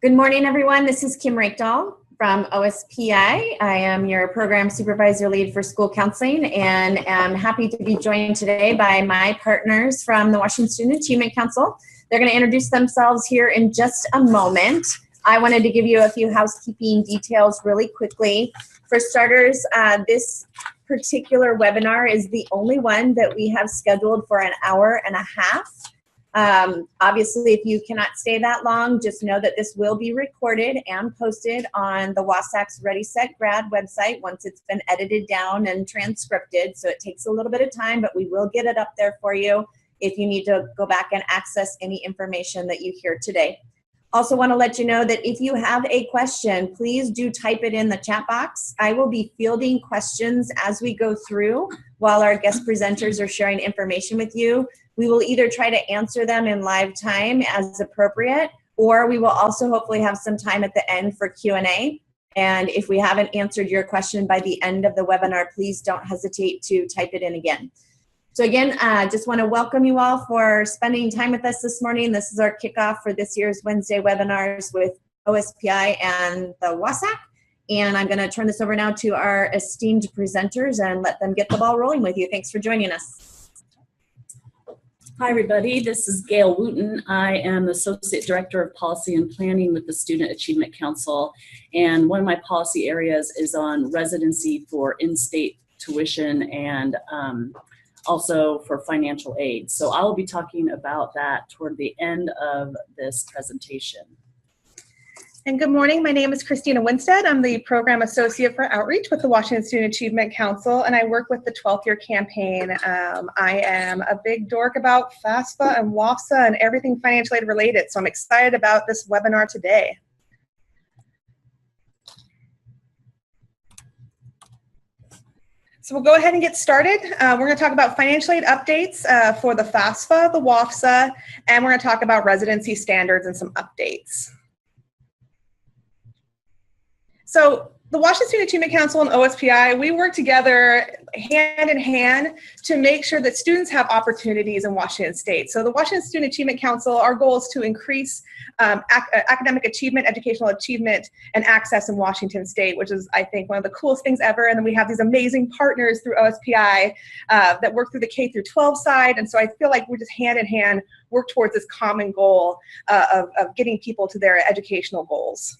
Good morning, everyone. This is Kim Rakedahl from OSPI. I am your program supervisor lead for school counseling, and am happy to be joined today by my partners from the Washington Student Achievement Council. They're going to introduce themselves here in just a moment. I wanted to give you a few housekeeping details really quickly. For starters, this particular webinar is the only one that we have scheduled for an hour and a half. Obviously, if you cannot stay that long, just know that this will be recorded and posted on the WASF's Ready, Set, Grad website once it's been edited down and transcribed. So it takes a little bit of time, but we will get it up there for you if you need to go back and access any information that you hear today. Also want to let you know that if you have a question, please do type it in the chat box. I will be fielding questions as we go through while our guest presenters are sharing information with you. We will either try to answer them in live time as appropriate, or we will also hopefully have some time at the end for Q&A. And if we haven't answered your question by the end of the webinar, please don't hesitate to type it in again. So again, just want to welcome you all for spending time with us this morning. This is our kickoff for this year's Wednesday webinars with OSPI and the WASF. And I'm going to turn this over now to our esteemed presenters and let them get the ball rolling with you. Thanks for joining us. Hi everybody, this is Gail Wooten. I am the Associate Director of Policy and Planning with the Student Achievement Council, and one of my policy areas is on residency for in-state tuition and also for financial aid. So I will be talking about that toward the end of this presentation. And good morning, my name is Christina Winstead. I'm the Program Associate for Outreach with the Washington Student Achievement Council, and I work with the 12th year campaign. I am a big dork about FAFSA and WASFA and everything financial aid related, so I'm excited about this webinar today. So we'll go ahead and get started. We're going to talk about financial aid updates for the FAFSA, the WASFA, and we're going to talk about residency standards and some updates. So the Washington Student Achievement Council and OSPI, we work together hand in hand to make sure that students have opportunities in Washington State. So the Washington Student Achievement Council, our goal is to increase academic achievement, educational achievement, and access in Washington State, which is, I think, one of the coolest things ever. And then we have these amazing partners through OSPI that work through the K through 12 side. And so I feel like we're just hand in hand work towards this common goal of getting people to their educational goals.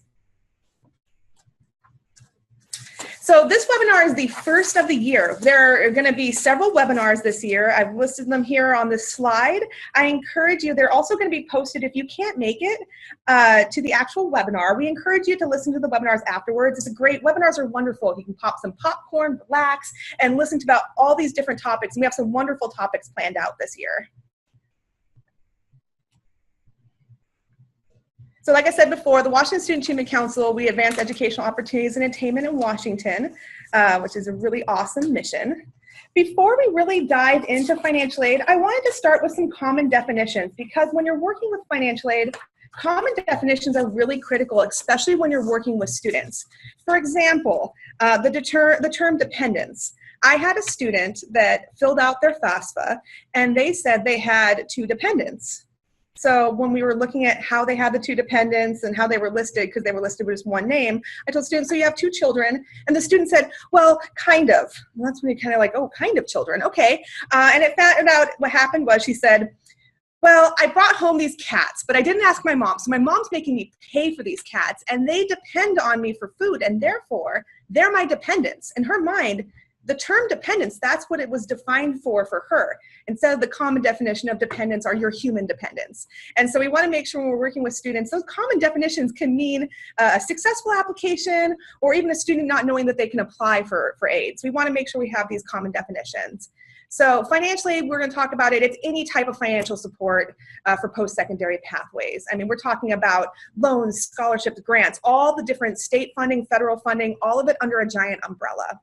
So this webinar is the first of the year. There are going to be several webinars this year. I've listed them here on this slide. I encourage you, they're also going to be posted if you can't make it to the actual webinar. We encourage you to listen to the webinars afterwards. It's a great, webinars are wonderful. You can pop some popcorn, relax, and listen to about all these different topics. And we have some wonderful topics planned out this year. So like I said before, the Washington Student Achievement Council, we advance educational opportunities and attainment in Washington, which is a really awesome mission. Before we really dive into financial aid, I wanted to start with some common definitions, because when you're working with financial aid, common definitions are really critical, especially when you're working with students. For example, the term dependence. I had a student that filled out their FAFSA, and they said they had 2 dependents. So when we were looking at how they had the 2 dependents and how they were listed, because they were listed with just one name, I told students, so you have 2 children? And the student said, well, kind of. And that's when you kind of like, oh, kind of children, okay. And it found out what happened was she said, well, I brought home these cats, but I didn't ask my mom. So my mom's making me pay for these cats, and they depend on me for food, and therefore they're my dependents. In her mind, the term dependence, that's what it was defined for her, instead of the common definition of dependence are your human dependents. And so we want to make sure when we're working with students, those common definitions can mean a successful application or even a student not knowing that they can apply for aid. So we want to make sure we have these common definitions. So financially, we're going to talk about it. It's any type of financial support for post-secondary pathways. I mean, we're talking about loans, scholarships, grants, all the different state funding, federal funding, all of it under a giant umbrella.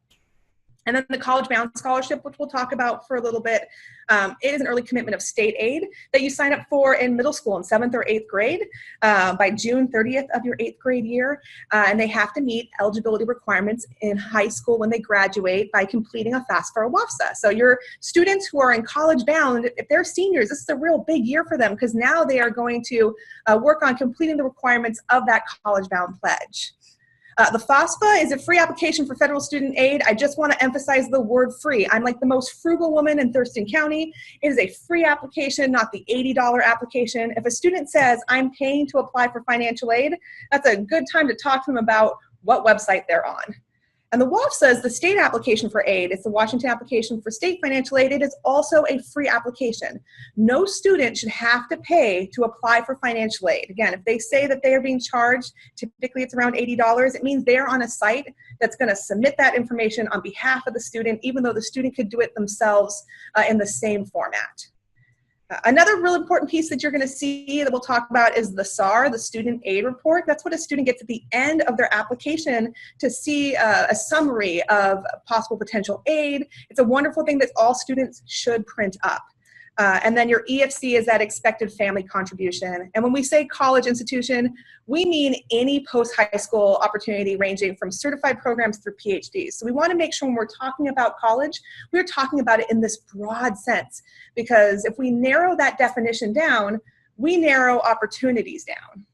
And then the College Bound Scholarship, which we'll talk about for a little bit, it is an early commitment of state aid that you sign up for in middle school in 7th or 8th grade by June 30th of your 8th grade year. And they have to meet eligibility requirements in high school when they graduate by completing a FAFSA or WASFA. So your students who are in College Bound, if they're seniors, this is a real big year for them because now they are going to work on completing the requirements of that College Bound pledge. The FAFSA is a free application for federal student aid. I just want to emphasize the word free. I'm like the most frugal woman in Thurston County. It is a free application, not the $80 application. If a student says, I'm paying to apply for financial aid, that's a good time to talk to them about what website they're on. And the WASFA is the state application for aid. It's the Washington application for state financial aid. It is also a free application. No student should have to pay to apply for financial aid. Again, if they say that they are being charged, typically it's around $80, it means they're on a site that's going to submit that information on behalf of the student, even though the student could do it themselves in the same format. Another real important piece that you're going to see that we'll talk about is the SAR, the Student Aid Report. That's what a student gets at the end of their application to see a summary of possible potential aid. It's a wonderful thing that all students should print up. And then your EFC is that expected family contribution. And when we say college institution, we mean any post-high school opportunity ranging from certified programs through PhDs. So we want to make sure when we're talking about college, we're talking about it in this broad sense, because if we narrow that definition down, we narrow opportunities down.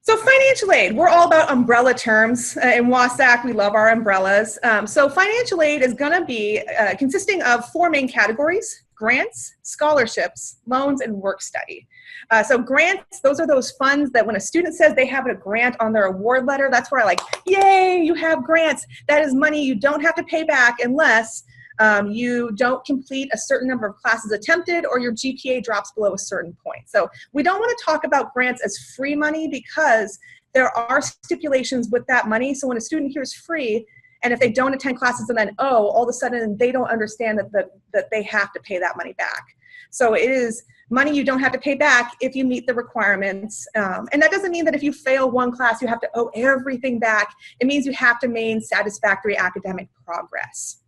So financial aid, we're all about umbrella terms. In WASAC, we love our umbrellas. So financial aid is going to be consisting of 4 main categories: grants, scholarships, loans, and work study. So grants, those are those funds that when a student says they have a grant on their award letter, that's where I like, yay, you have grants. That is money you don't have to pay back unless you don't complete a certain number of classes attempted or your GPA drops below a certain point. So we don't want to talk about grants as free money because there are stipulations with that money. So when a student hears free, and if they don't attend classes and then, oh, all of a sudden they don't understand that they have to pay that money back. So it is money you don't have to pay back if you meet the requirements. And that doesn't mean that if you fail one class, you have to owe everything back. It means you have to maintain satisfactory academic progress.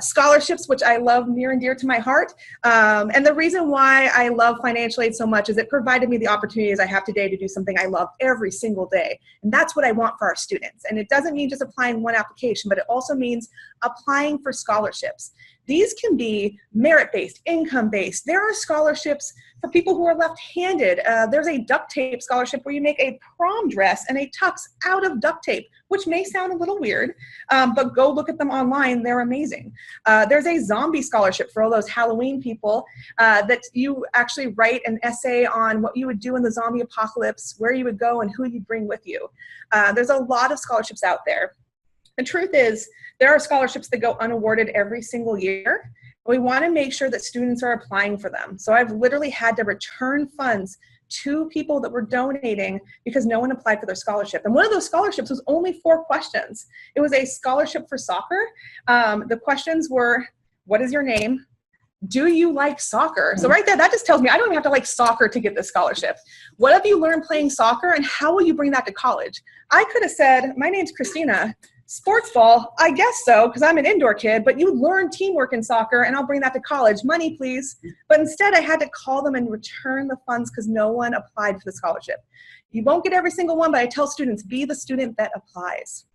Scholarships, which I love near and dear to my heart. And the reason why I love financial aid so much is it provided me the opportunities I have today to do something I love every single day. And that's what I want for our students. And it doesn't mean just applying one application, but it also means applying for scholarships. These can be merit-based, income-based. There are scholarships for people who are left-handed. There's a duct tape scholarship where you make a prom dress and a tux out of duct tape, which may sound a little weird, but go look at them online. They're amazing. There's a zombie scholarship for all those Halloween people that you actually write an essay on what you would do in the zombie apocalypse, where you would go, and who you'd bring with you. There's a lot of scholarships out there. The truth is, there are scholarships that go unawarded every single year. We want to make sure that students are applying for them. So I've literally had to return funds to people that were donating because no one applied for their scholarship. And one of those scholarships was only 4 questions. It was a scholarship for soccer. The questions were, what is your name? Do you like soccer? So right there, that just tells me I don't even have to like soccer to get this scholarship. What have you learned playing soccer and how will you bring that to college? I could have said, my name's Christina. Sports ball, I guess so, because I'm an indoor kid, but you learn teamwork in soccer and I'll bring that to college. Money, please. But instead, I had to call them and return the funds because no one applied for the scholarship. You won't get every single one, but I tell students, be the student that applies.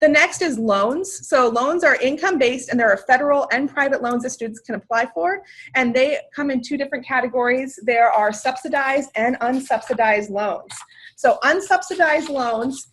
The next is loans. So loans are income-based, and there are federal and private loans that students can apply for, and they come in 2 different categories. There are subsidized and unsubsidized loans. So unsubsidized loans,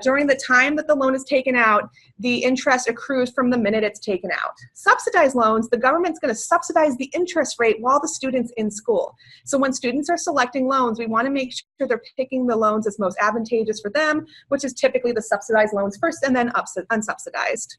during the time that the loan is taken out, the interest accrues from the minute it's taken out. Subsidized loans, the government's going to subsidize the interest rate while the student's in school. So when students are selecting loans, we want to make sure they're picking the loans that's most advantageous for them, which is typically the subsidized loans first and then unsubsidized.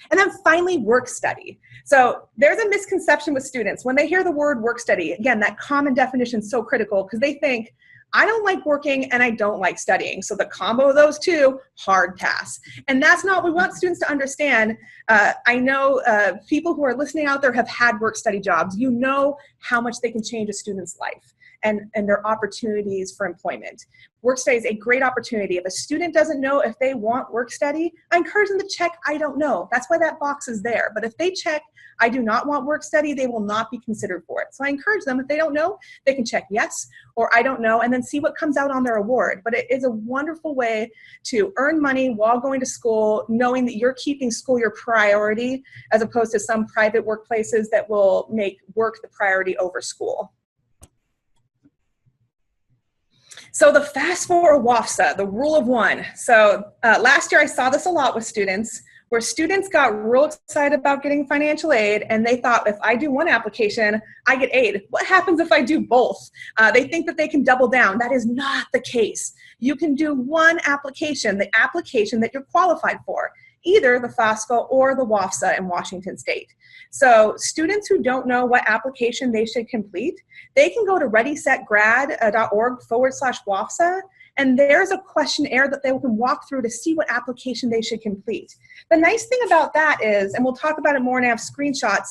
And then finally, work study. So there's a misconception with students. When they hear the word work study, again, that common definition is so critical because they think, I don't like working and I don't like studying. So the combo of those 2, hard pass. And that's not what we want students to understand. I know people who are listening out there have had work study jobs. You know how much they can change a student's life and their opportunities for employment. Work study is a great opportunity. If a student doesn't know if they want work study, I encourage them to check, I don't know. That's why that box is there. But if they check, I do not want work study, they will not be considered for it. So I encourage them, if they don't know, they can check yes or I don't know, and then see what comes out on their award. But it is a wonderful way to earn money while going to school, knowing that you're keeping school your priority, as opposed to some private workplaces that will make work the priority over school. So the FAFSA or WASFA, the rule of one. So last year I saw this a lot with students, where students got real excited about getting financial aid, and they thought, if I do one application, I get aid. What happens if I do both? They think that they can double down. That is not the case. You can do one application, the application that you're qualified for, either the FAFSA or the WASFA in Washington State. So students who don't know what application they should complete, they can go to readysetgrad.org/WASFA, and there's a questionnaire that they can walk through to see what application they should complete. The nice thing about that is, and we'll talk about it more and I have screenshots,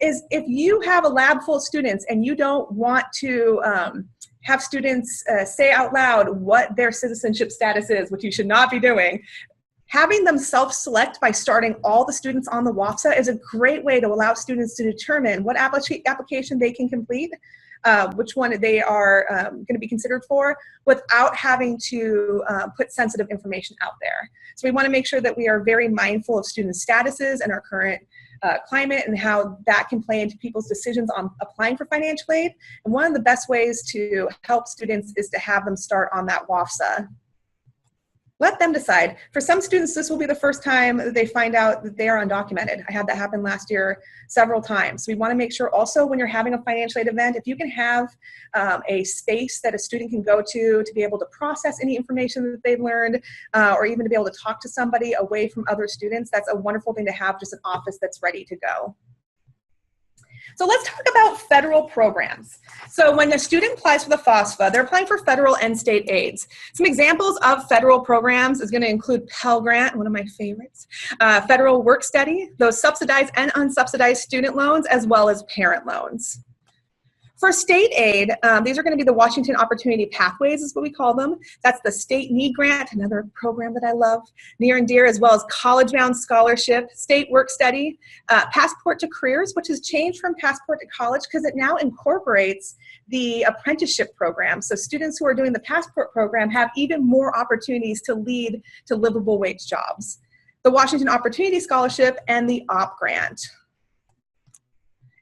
is if you have a lab full of students and you don't want to have students say out loud what their citizenship status is, which you should not be doing, having them self-select by starting all the students on the WASFA is a great way to allow students to determine what application they can complete, which one they are going to be considered for, without having to put sensitive information out there. So we want to make sure that we are very mindful of student statuses and our current climate and how that can play into people's decisions on applying for financial aid. And one of the best ways to help students is to have them start on that WASFA. Let them decide. For some students, this will be the first time that they find out that they are undocumented. I had that happen last year several times. So we want to make sure also when you're having a financial aid event, if you can have a space that a student can go to be able to process any information that they've learned, or even to be able to talk to somebody away from other students, that's a wonderful thing to have, just an office that's ready to go. So let's talk about federal programs. So when a student applies for the FAFSA, they're applying for federal and state aids. Some examples of federal programs is going to include Pell Grant, one of my favorites, federal work study, those subsidized and unsubsidized student loans, as well as parent loans. For state aid, these are going to be the Washington Opportunity Pathways is what we call them. That's the State Need Grant, another program that I love near and dear, as well as College Bound Scholarship, State Work Study, Passport to Careers, which has changed from Passport to College because it now incorporates the apprenticeship program. So students who are doing the Passport program have even more opportunities to lead to livable wage jobs. The Washington Opportunity Scholarship and the OP Grant.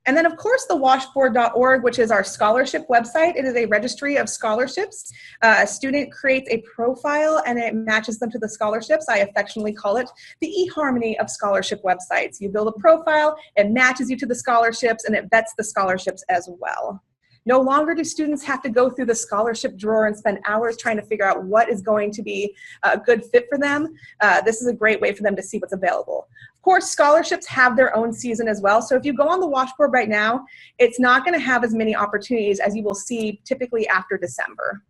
And then, of course, the washboard.org, which is our scholarship website. It is a registry of scholarships. A student creates a profile and it matches them to the scholarships. I affectionately call it the eHarmony of scholarship websites. You build a profile, it matches you to the scholarships, and it vets the scholarships as well. No longer do students have to go through the scholarship drawer and spend hours trying to figure out what is going to be a good fit for them. This is a great way for them to see what's available. Of course, scholarships have their own season as well. So if you go on the washboard right now, it's not going to have as many opportunities as you will see typically after December.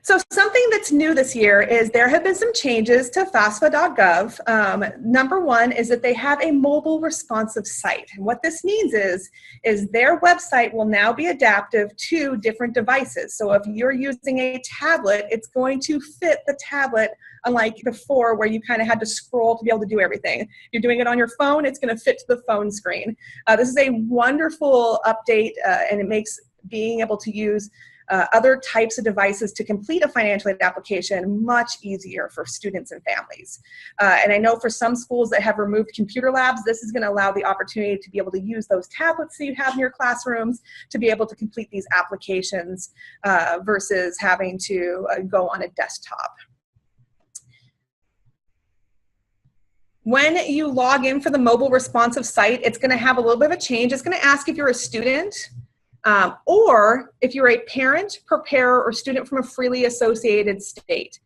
So something that's new this year is there have been some changes to FAFSA.gov. Number one is that they have a mobile responsive site. And what this means is their website will now be adaptive to different devices. So if you're using a tablet, it's going to fit the tablet, unlike before where you kind of had to scroll to be able to do everything. If you're doing it on your phone, it's going to fit to the phone screen. This is a wonderful update, and it makes being able to use other types of devices to complete a financial aid application much easier for students and families. And I know for some schools that have removed computer labs, this is going to allow the opportunity to be able to use those tablets that you have in your classrooms to be able to complete these applications versus having to go on a desktop. When you log in for the mobile responsive site, it's going to have a little bit of a change. It's going to ask if you're a student, or if you're a parent, preparer, or student from a freely associated state.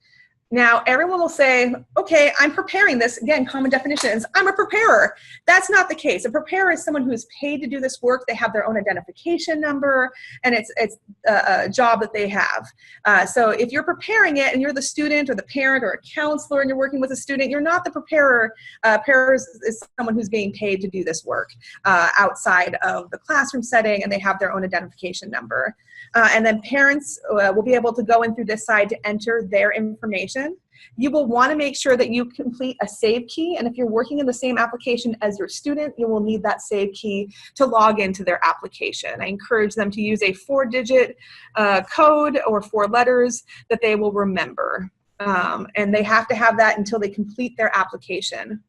Now, everyone will say, okay, I'm preparing this. Again, common definitions. I'm a preparer. That's not the case. A preparer is someone who is paid to do this work. They have their own identification number, and it's a job that they have. So if you're preparing it and you're the student or the parent or a counselor and you're working with a student, you're not the preparer. Preparer is someone who's being paid to do this work outside of the classroom setting, and they have their own identification number. And then parents will be able to go in through this side to enter their information. You will want to make sure that you complete a save key, and if you're working in the same application as your student, you will need that save key to log into their application. I encourage them to use a 4-digit code or 4 letters that they will remember, and they have to have that until they complete their application.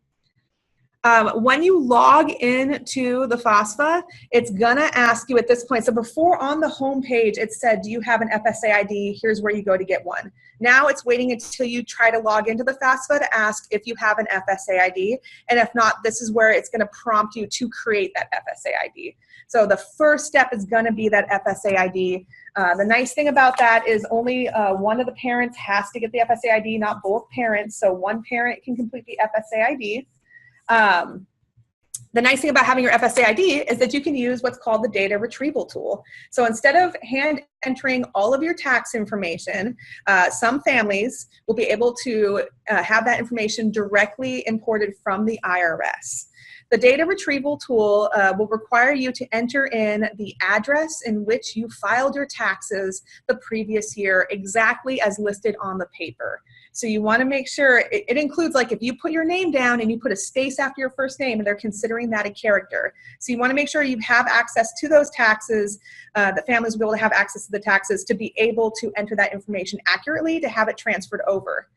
When you log into the FAFSA, it's gonna ask you at this point. So before on the home page, it said, do you have an FSA ID? Here's where you go to get one. Now it's waiting until you try to log into the FAFSA to ask if you have an FSA ID. And if not, this is where it's gonna prompt you to create that FSA ID. So the first step is gonna be that FSA ID. The nice thing about that is only one of the parents has to get the FSA ID, not both parents. So one parent can complete the FSA ID. The nice thing about having your FSA ID is that you can use what's called the data retrieval tool. So instead of hand entering all of your tax information, some families will be able to have that information directly imported from the IRS. The data retrieval tool will require you to enter in the address in which you filed your taxes the previous year, exactly as listed on the paper. So you want to make sure, it includes, like, if you put your name down and you put a space after your first name, and they're considering that a character. So you want to make sure you have access to those taxes, that families will be able to have access to the taxes to be able to enter that information accurately to have it transferred over.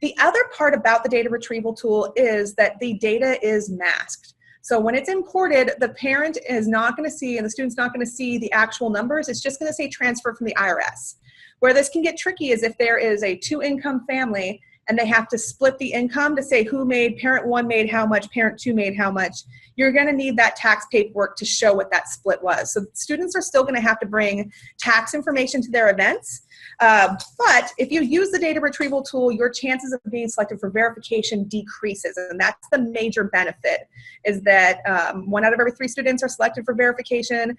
The other part about the data retrieval tool is that the data is masked. So when it's imported, the parent is not going to see, and the student's not going to see the actual numbers. It's just going to say transfer from the IRS. Where this can get tricky is if there is a 2-income family and they have to split the income to say who made, parent 1 made how much, parent 2 made how much, you're going to need that tax paperwork to show what that split was. So students are still going to have to bring tax information to their events. But if you use the data retrieval tool, your chances of being selected for verification decreases. And that's the major benefit, is that 1 out of every 3 students are selected for verification.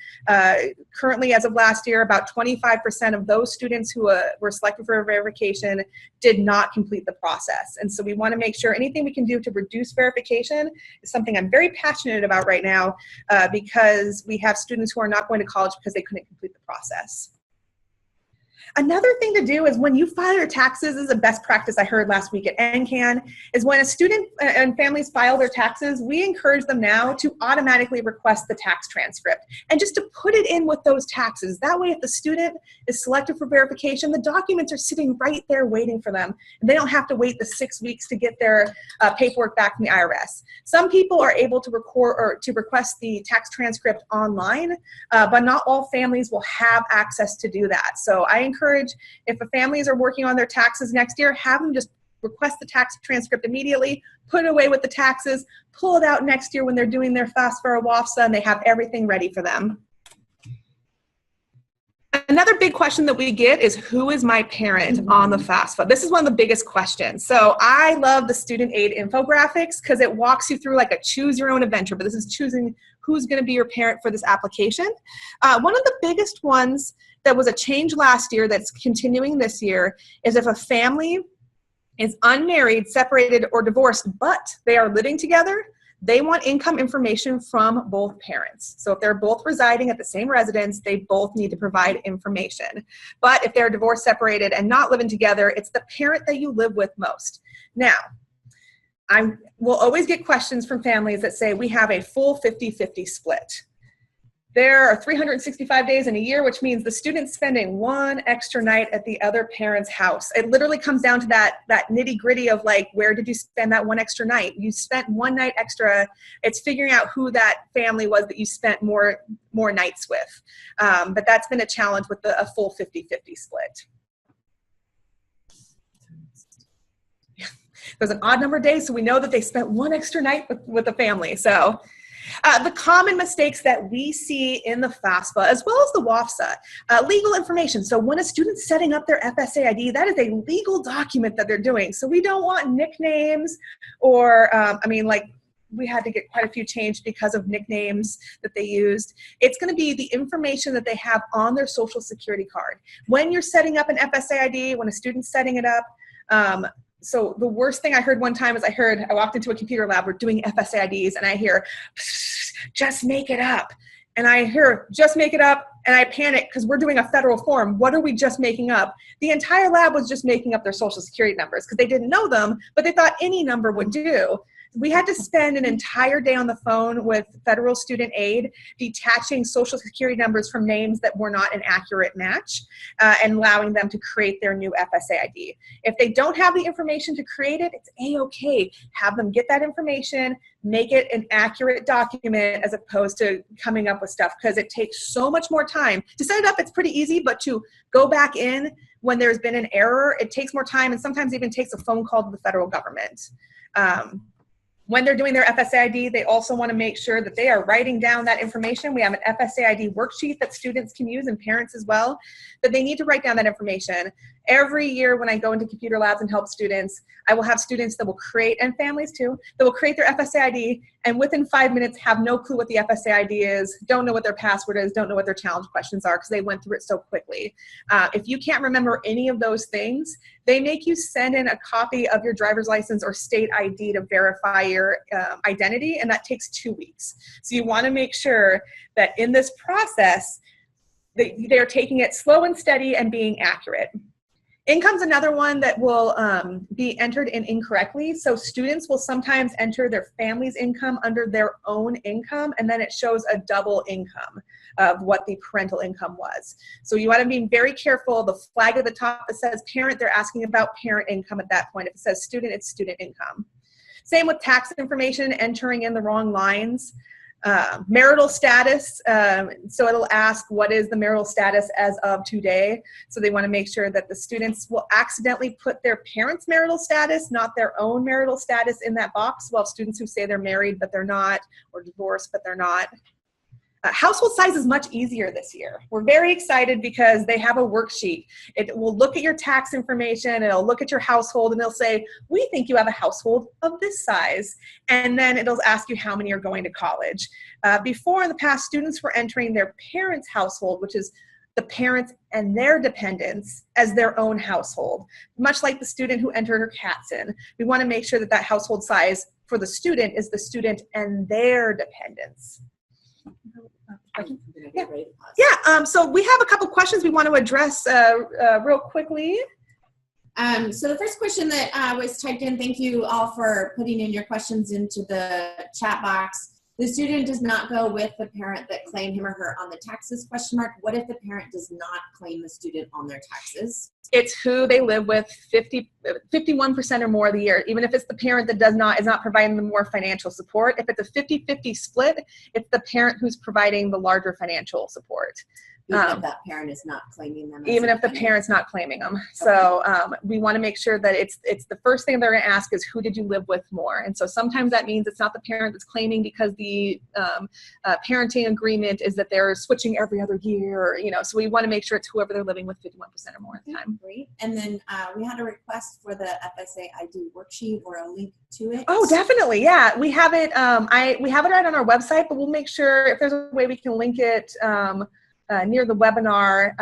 Currently, as of last year, about 25% of those students who were selected for verification did not complete the process. And so we want to make sure anything we can do to reduce verification is something I'm very passionate about right now, because we have students who are not going to college because they couldn't complete the process. Another thing to do is when you file your taxes, this is a best practice I heard last week at NCAN, is when a student and families file their taxes, we encourage them now to automatically request the tax transcript and just to put it in with those taxes. That way, if the student is selected for verification, the documents are sitting right there waiting for them, and they don't have to wait the 6 weeks to get their paperwork back from the IRS. Some people are able to record or to request the tax transcript online, but not all families will have access to do that. So I encourage, if the families are working on their taxes next year, have them just request the tax transcript immediately, put it away with the taxes, pull it out next year when they're doing their FAFSA or WASFA, and they have everything ready for them. Another big question that we get is, who is my parent on the FAFSA? This is one of the biggest questions. So I love the student aid infographics because it walks you through like a choose your own adventure, but this is choosing who's going to be your parent for this application. One of the biggest ones that was a change last year that's continuing this year is if a family is unmarried, separated, or divorced, but they are living together, they want income information from both parents. So if they're both residing at the same residence, they both need to provide information. But if they're divorced, separated, and not living together, it's the parent that you live with most. Now, I will always get questions from families that say, we have a full 50-50 split. There are 365 days in a year, which means the student's spending 1 extra night at the other parent's house. It literally comes down to that nitty gritty of, like, where did you spend that 1 extra night? You spent 1 night extra. It's figuring out who that family was that you spent more nights with. But that's been a challenge with a full 50-50 split. There's an odd number of days, so we know that they spent 1 extra night with the family. So The common mistakes that we see in the FAFSA, as well as the WASFA, legal information. So when a student's setting up their FSA ID, that is a legal document that they're doing. So we don't want nicknames or, we had to get quite a few changed because of nicknames that they used. It's going to be the information that they have on their social security card. When you're setting up an FSA ID, when a student's setting it up, so the worst thing I heard one time is I walked into a computer lab, we're doing FSA IDs, and I hear, just make it up. And I hear, just make it up, and I panic because we're doing a federal form. What are we just making up? The entire lab was just making up their social security numbers because they didn't know them, but they thought any number would do. We had to spend an entire day on the phone with federal student aid, detaching social security numbers from names that were not an accurate match, and allowing them to create their new FSA ID. If they don't have the information to create it, it's A-okay. Have them get that information, make it an accurate document as opposed to coming up with stuff, because it takes so much more time. To set it up, it's pretty easy, but to go back in when there's been an error, it takes more time and sometimes even takes a phone call to the federal government. When they're doing their FSA ID, they also want to make sure that they are writing down that information. We have an FSA ID worksheet that students can use and parents as well, but they need to write down that information. Every year when I go into computer labs and help students, I will have students that will create, and families too, that will create their FSA ID and within 5 minutes have no clue what the FSA ID is, don't know what their password is, don't know what their challenge questions are because they went through it so quickly. If you can't remember any of those things, they make you send in a copy of your driver's license or state ID to verify your identity, and that takes 2 weeks. So you want to make sure that in this process, they're taking it slow and steady and being accurate. Income's another one that will be entered in incorrectly. So students will sometimes enter their family's income under their own income, and then it shows a double income of what the parental income was. So you want to be very careful. The flag at the top that says parent, they're asking about parent income at that point. If it says student, it's student income. Same with tax information, entering in the wrong lines. Marital status, so it'll ask what is the marital status as of today. So they want to make sure that the students will accidentally put their parents' marital status, not their own marital status, in that box, while students who say they're married but they're not, or divorced but they're not. Household size is much easier this year. We're very excited because they have a worksheet. It will look at your tax information, it'll look at your household, and it'll say, we think you have a household of this size. And then it'll ask you how many are going to college. Before, in the past, students were entering their parents' household, which is the parents and their dependents, as their own household. Much like the student who entered her cats in. We want to make sure that that household size for the student is the student and their dependents. Yeah, so we have a couple questions we want to address real quickly. So the first question that was typed in, thank you all for putting in your questions into the chat box. The student does not go with the parent that claimed him or her on the taxes, question mark. What if the parent does not claim the student on their taxes? It's who they live with 51% or more of the year. Even if it's the parent that is not providing them more financial support. If it's a 50-50 split, it's the parent who's providing the larger financial support. Even if that parent is not claiming them. Even if the parent's not claiming them. So we want to make sure that it's the first thing they're going to ask is, who did you live with more? And so sometimes that means it's not the parent that's claiming because the parenting agreement is that they're switching every other year, so we want to make sure it's whoever they're living with 51% or more at the time. Great. And then we had a request for the FSA ID worksheet or a link to it. Oh, definitely. Yeah, we have it. We have it right on our website, but we'll make sure if there's a way we can link it near the webinar,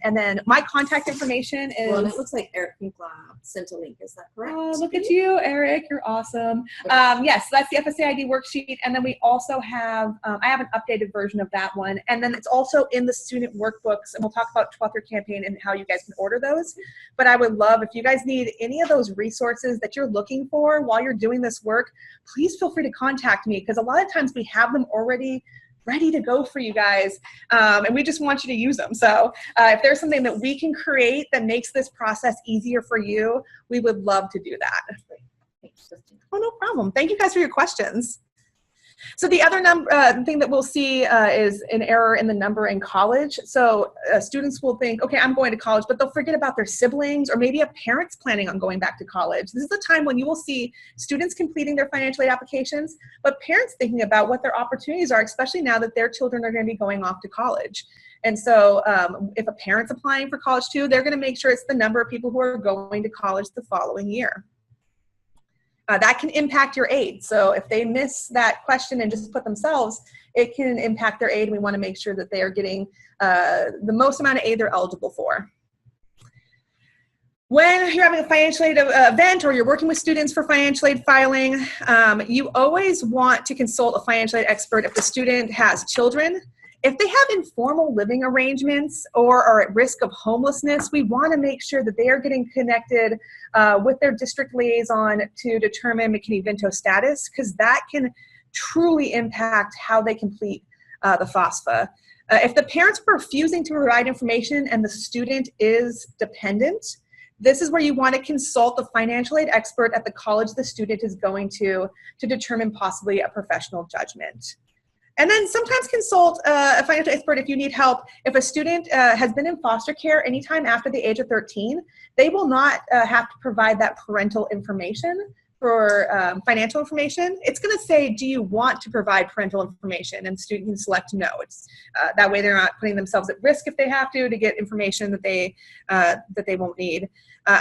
and then my contact information is. Well, it looks like Eric Pinkla sent a link. Is that correct? Oh, look at you, Eric! You're awesome. Yes, that's the FSA ID worksheet, and then we also have. I have an updated version of that one, and then it's also in the student workbooks, and we'll talk about 12th year campaign and how you guys can order those. But I would love if you guys need any of those resources that you're looking for while you're doing this work. Please feel free to contact me, because a lot of times we have them already ready to go for you guys, and we just want you to use them. So if there's something that we can create that makes this process easier for you, we would love to do that. Oh, no problem. Thank you guys for your questions. So the other thing that we'll see is an error in the number in college. So students will think, okay, I'm going to college, but they'll forget about their siblings or maybe a parent's planning on going back to college. This is the time when you will see students completing their financial aid applications, but parents thinking about what their opportunities are, especially now that their children are going to be going off to college. And so if a parent's applying for college too, they're going to make sure it's the number of people who are going to college the following year. That can impact your aid. So if they miss that question and just put themselves, it can impact their aid. We want to make sure that they are getting the most amount of aid they're eligible for. When you're having a financial aid event or you're working with students for financial aid filing, you always want to consult a financial aid expert if the student has children. If they have informal living arrangements or are at risk of homelessness, we want to make sure that they are getting connected with their district liaison to determine McKinney-Vento status, because that can truly impact how they complete the FAFSA. If the parents are refusing to provide information and the student is dependent, this is where you want to consult the financial aid expert at the college the student is going to determine possibly a professional judgment. And then sometimes consult a financial expert if you need help. If a student has been in foster care anytime after the age of 13, they will not have to provide that parental information for financial information. It's going to say, do you want to provide parental information? And student can select no. It's, that way they're not putting themselves at risk if they have to get information that they won't need.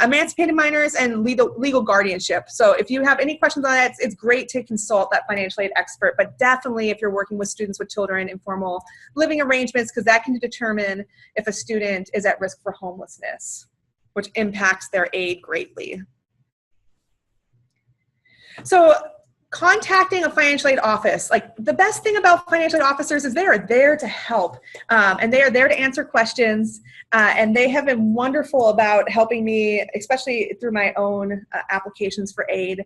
Emancipated minors and legal guardianship. So if you have any questions on that, it's great to consult that financial aid expert, but definitely if you're working with students with children in informal living arrangements, because that can determine if a student is at risk for homelessness, which impacts their aid greatly. So contacting a financial aid office, like the best thing about financial aid officers is they are there to help, and they are there to answer questions, and they have been wonderful about helping me, especially through my own applications for aid,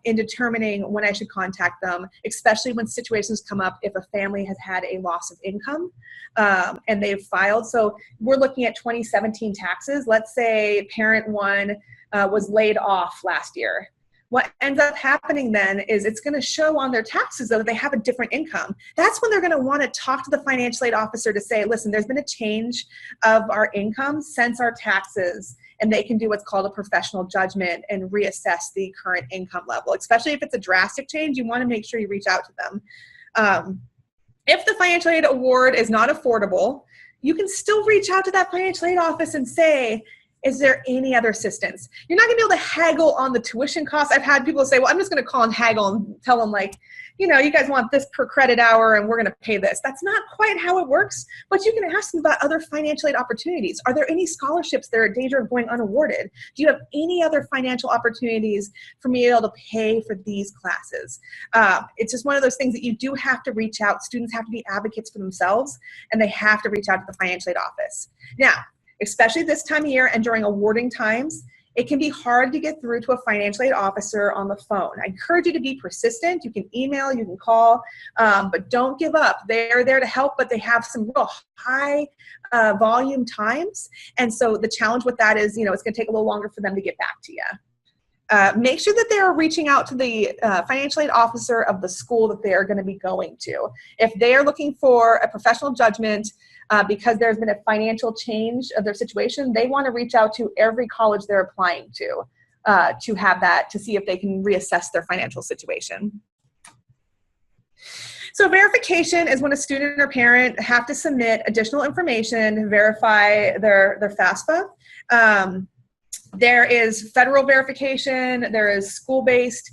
in determining when I should contact them, especially when situations come up if a family has had a loss of income and they've filed. So we're looking at 2017 taxes. Let's say parent one was laid off last year. What ends up happening then is it's going to show on their taxes that they have a different income. That's when they're going to want to talk to the financial aid officer to say, listen, there's been a change of our income since our taxes, and they can do what's called a professional judgment and reassess the current income level. Especially if it's a drastic change, you want to make sure you reach out to them. If the financial aid award is not affordable, you can still reach out to that financial aid office and say, is there any other assistance? You're not gonna be able to haggle on the tuition costs. I've had people say, well, I'm just gonna call and haggle and tell them like, you know, you guys want this per credit hour and we're gonna pay this. That's not quite how it works, but you can ask them about other financial aid opportunities. Are there any scholarships that are in danger of going unawarded? Do you have any other financial opportunities for me to be able to pay for these classes? It's just one of those things that you do have to reach out. Students have to be advocates for themselves, and they have to reach out to the financial aid office. Now, especially this time of year and during awarding times, it can be hard to get through to a financial aid officer on the phone. I encourage you to be persistent. You can email, you can call, but don't give up. They're there to help, but they have some real high volume times. And so the challenge with that is, you know, it's going to take a little longer for them to get back to you. Make sure that they are reaching out to the financial aid officer of the school that they are going to be going to. If they are looking for a professional judgment, because there's been a financial change of their situation, they want to reach out to every college they're applying to have that, to see if they can reassess their financial situation. So verification is when a student or parent have to submit additional information to verify their FAFSA. There is federal verification, there is school-based.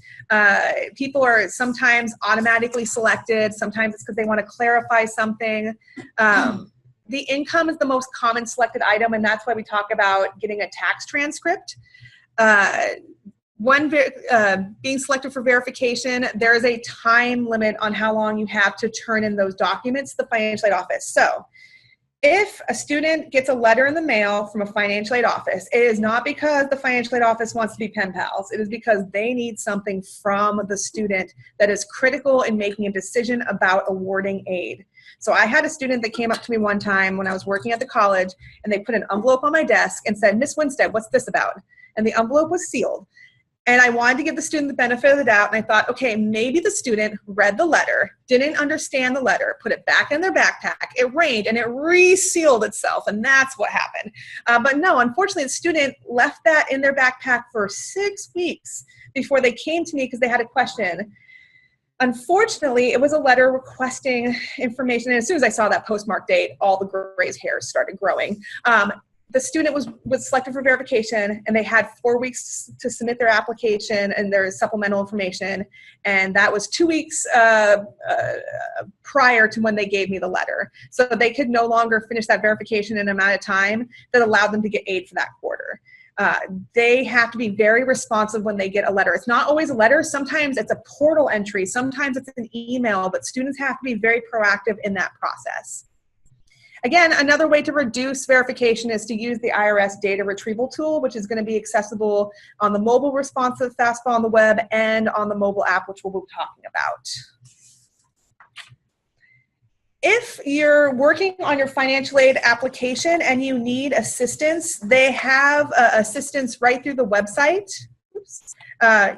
People are sometimes automatically selected, sometimes it's because they want to clarify something. The income is the most common selected item, and that's why we talk about getting a tax transcript. Being selected for verification, there is a time limit on how long you have to turn in those documents to the financial aid office. So if a student gets a letter in the mail from a financial aid office, it is not because the financial aid office wants to be pen pals. It is because they need something from the student that is critical in making a decision about awarding aid. So I had a student that came up to me one time when I was working at the college, and they put an envelope on my desk and said, Miss Winstead, what's this about? And the envelope was sealed. And I wanted to give the student the benefit of the doubt, and I thought, okay, maybe the student read the letter, didn't understand the letter, put it back in their backpack, it rained, and it resealed itself, and that's what happened. But no, unfortunately, the student left that in their backpack for 6 weeks before they came to me because they had a question. Unfortunately, it was a letter requesting information, and as soon as I saw that postmark date, all the gray hairs started growing. The student was selected for verification, and they had 4 weeks to submit their application and their supplemental information, and that was 2 weeks prior to when they gave me the letter. So they could no longer finish that verification in an amount of time that allowed them to get aid for that quarter. They have to be very responsive when they get a letter. It's not always a letter. Sometimes it's a portal entry. Sometimes it's an email, but students have to be very proactive in that process. Again, another way to reduce verification is to use the IRS data retrieval tool, which is going to be accessible on the mobile responsive FAFSA on the web and on the mobile app, which we'll be talking about. If you're working on your financial aid application and you need assistance, they have assistance right through the website. Oops.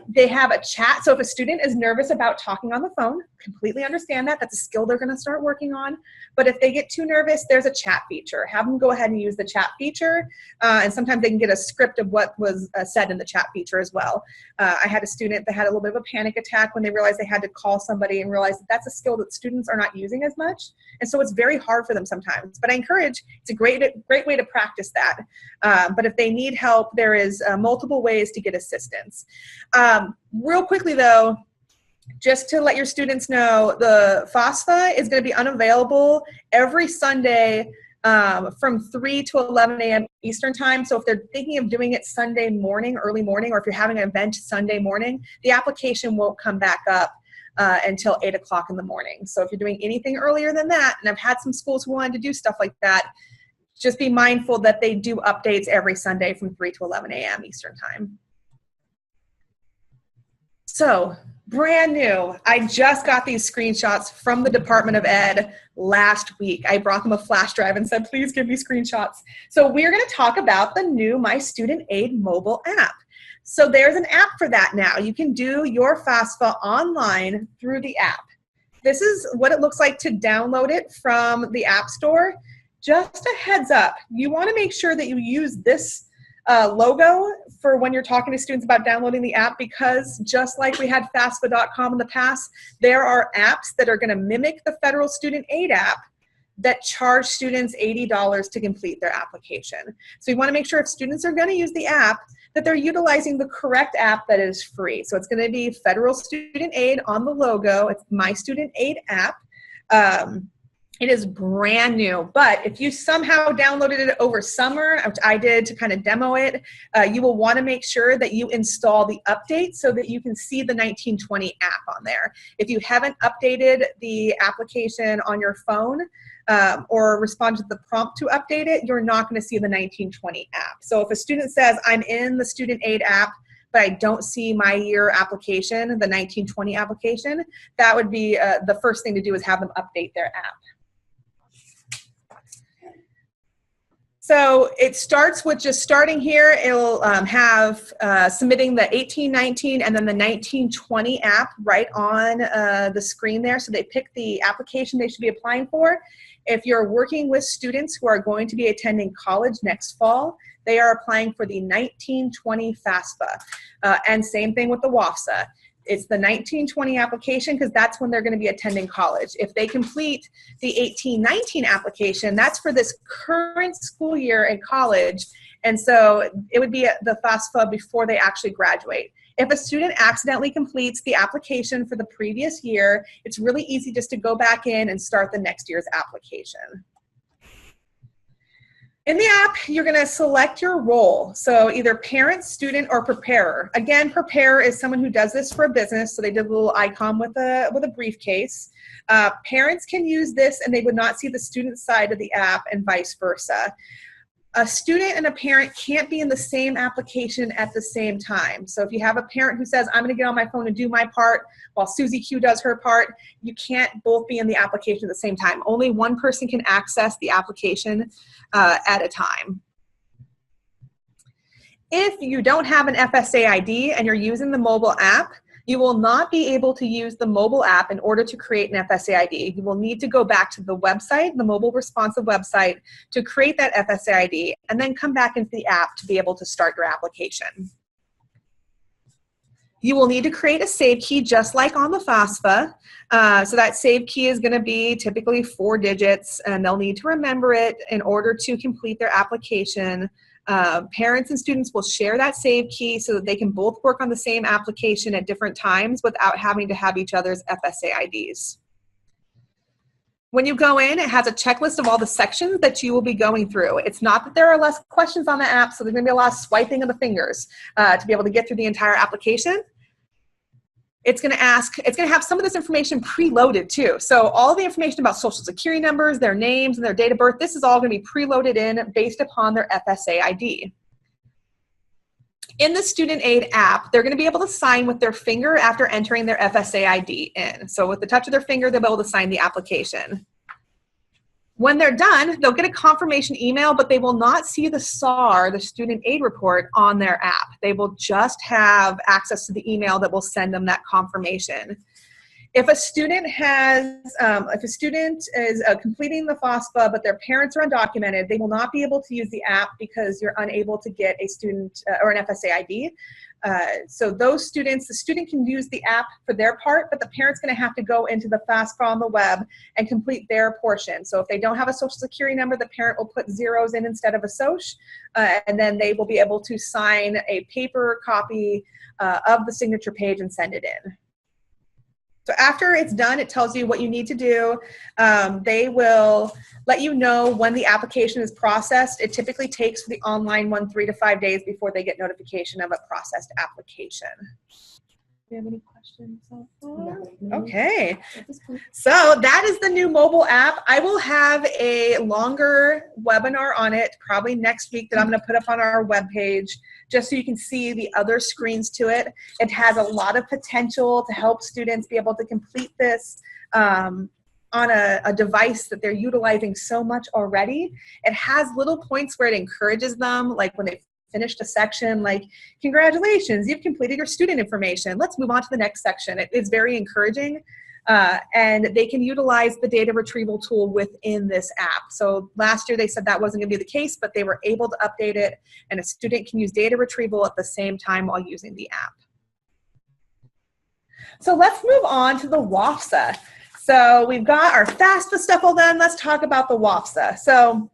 They have a chat. So if a student is nervous about talking on the phone, completely understand that. That's a skill they're going to start working on. But if they get too nervous, there's a chat feature. Have them go ahead and use the chat feature. And sometimes they can get a script of what was said in the chat feature as well. I had a student that had a little bit of a panic attack when they realized they had to call somebody and realized that that's a skill that students are not using as much. And so it's very hard for them sometimes. But I encourage, it's a great way to practice that. But if they need help, there is multiple ways to get assistance. Real quickly though, just to let your students know, the FAFSA is going to be unavailable every Sunday from 3 to 11 a.m. Eastern time. So if they're thinking of doing it Sunday morning, early morning, or if you're having an event Sunday morning, the application won't come back up until 8 o'clock in the morning. So if you're doing anything earlier than that, and I've had some schools who wanted to do stuff like that, just be mindful that they do updates every Sunday from 3 to 11 a.m. Eastern time. So, brand new. I just got these screenshots from the Department of Ed last week. I brought them a flash drive and said, please give me screenshots. So we're going to talk about the new My Student Aid mobile app. So there's an app for that now. You can do your FAFSA online through the app. This is what it looks like to download it from the App Store. Just a heads up, you want to make sure that you use this logo for when you're talking to students about downloading the app, because just like we had FAFSA.com in the past, there are apps that are going to mimic the federal student aid app that charge students $80 to complete their application. So you want to make sure if students are going to use the app that they're utilizing the correct app that is free. So it's going to be federal student aid on the logo. It's My Student Aid app. It is brand new, but if you somehow downloaded it over summer, which I did to kind of demo it, you will want to make sure that you install the update so that you can see the 1920 app on there. If you haven't updated the application on your phone or responded to the prompt to update it, you're not going to see the 1920 app. So if a student says, I'm in the student aid app, but I don't see my year application, the 1920 application, that would be the first thing to do is have them update their app. So it starts with just starting here. It'll have submitting the 1819 and then the 1920 app right on the screen there. So they pick the application they should be applying for. If you're working with students who are going to be attending college next fall, they are applying for the 1920 FAFSA. And same thing with the WASFA. It's the 1920 application because that's when they're going to be attending college. If they complete the 1819 application, that's for this current school year in college. And so it would be the FAFSA before they actually graduate. If a student accidentally completes the application for the previous year, it's really easy just to go back in and start the next year's application. In the app, you're going to select your role. So either parent, student, or preparer. Again, preparer is someone who does this for a business. So they did a little icon with a briefcase. Parents can use this and they would not see the student side of the app and vice versa. A student and a parent can't be in the same application at the same time. So if you have a parent who says, I'm going to get on my phone and do my part while Susie Q does her part, you can't both be in the application at the same time. Only one person can access the application at a time. If you don't have an FSA ID and you're using the mobile app, you will not be able to use the mobile app in order to create an FSA ID. You will need to go back to the website, the mobile responsive website, to create that FSA ID, and then come back into the app to be able to start your application. You will need to create a save key just like on the FAFSA. So that save key is going to be typically 4 digits, and they'll need to remember it in order to complete their application. Parents and students will share that save key so that they can both work on the same application at different times without having to have each other's FSA IDs. When you go in, it has a checklist of all the sections that you will be going through. It's not that there are less questions on the app, so there's going to be a lot of swiping of the fingers to be able to get through the entire application. It's going to have some of this information preloaded too. So all the information about social security numbers, their names, and their date of birth, this is all going to be preloaded in based upon their FSA ID. In the Student Aid app, they're going to be able to sign with their finger after entering their FSA ID in. So with the touch of their finger, they'll be able to sign the application. When they're done, they'll get a confirmation email, but they will not see the SAR, the Student Aid report, on their app. They will just have access to the email that will send them that confirmation. If a student is completing the FAFSA, but their parents are undocumented, they will not be able to use the app because you're unable to get a student or an FSA ID. So those students, the student can use the app for their part, but the parent's going to have to go into the FAFSA on the web and complete their portion. So if they don't have a social security number, the parent will put zeros in instead of a social, and then they will be able to sign a paper copy of the signature page and send it in. So after it's done, it tells you what you need to do. They will let you know when the application is processed. It typically takes for the online one 3 to 5 days before they get notification of a processed application. Do you have any questions so far? Okay. So that is the new mobile app. I will have a longer webinar on it probably next week that I'm going to put up on our webpage just so you can see the other screens to it. It has a lot of potential to help students be able to complete this on a device that they're utilizing so much already. It has little points where it encourages them, like when they finished a section, like, congratulations, you've completed your student information. Let's move on to the next section. It is very encouraging, and they can utilize the data retrieval tool within this app. So last year they said that wasn't going to be the case, but they were able to update it, and a student can use data retrieval at the same time while using the app. So let's move on to the WASFA. So we've got our FAFSA stuff all done. Let's talk about the WASFA. So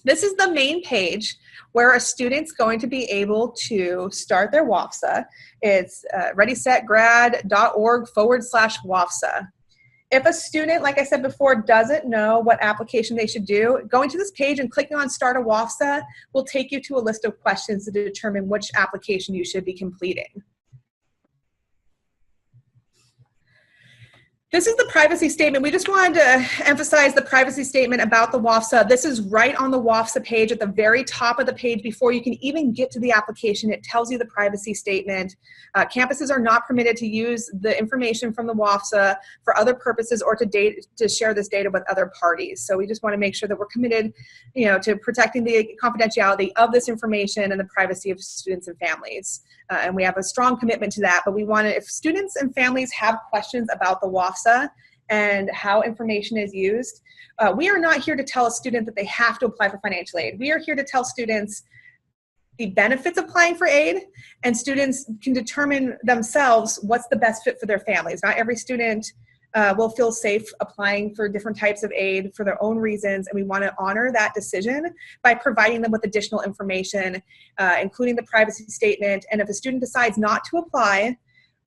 this is the main page where a student's going to be able to start their WASFA. It's readysetgrad.org/WASFA. If a student, like I said before, doesn't know what application they should do, going to this page and clicking on Start a WASFA will take you to a list of questions to determine which application you should be completing. This is the privacy statement. We just wanted to emphasize the privacy statement about the WASFA. This is right on the WASFA page at the very top of the page before you can even get to the application. It tells you the privacy statement. Campuses are not permitted to use the information from the WASFA for other purposes or to share this data with other parties. So we just want to make sure that we're committed, to protecting the confidentiality of this information and the privacy of students and families. And we have a strong commitment to that, but we want to, if students and families have questions about the WASFA and how information is used, we are not here to tell a student that they have to apply for financial aid. We are here to tell students the benefits of applying for aid, and students can determine themselves what's the best fit for their families. Not every student will feel safe applying for different types of aid for their own reasons, and we want to honor that decision by providing them with additional information, including the privacy statement. And if a student decides not to apply,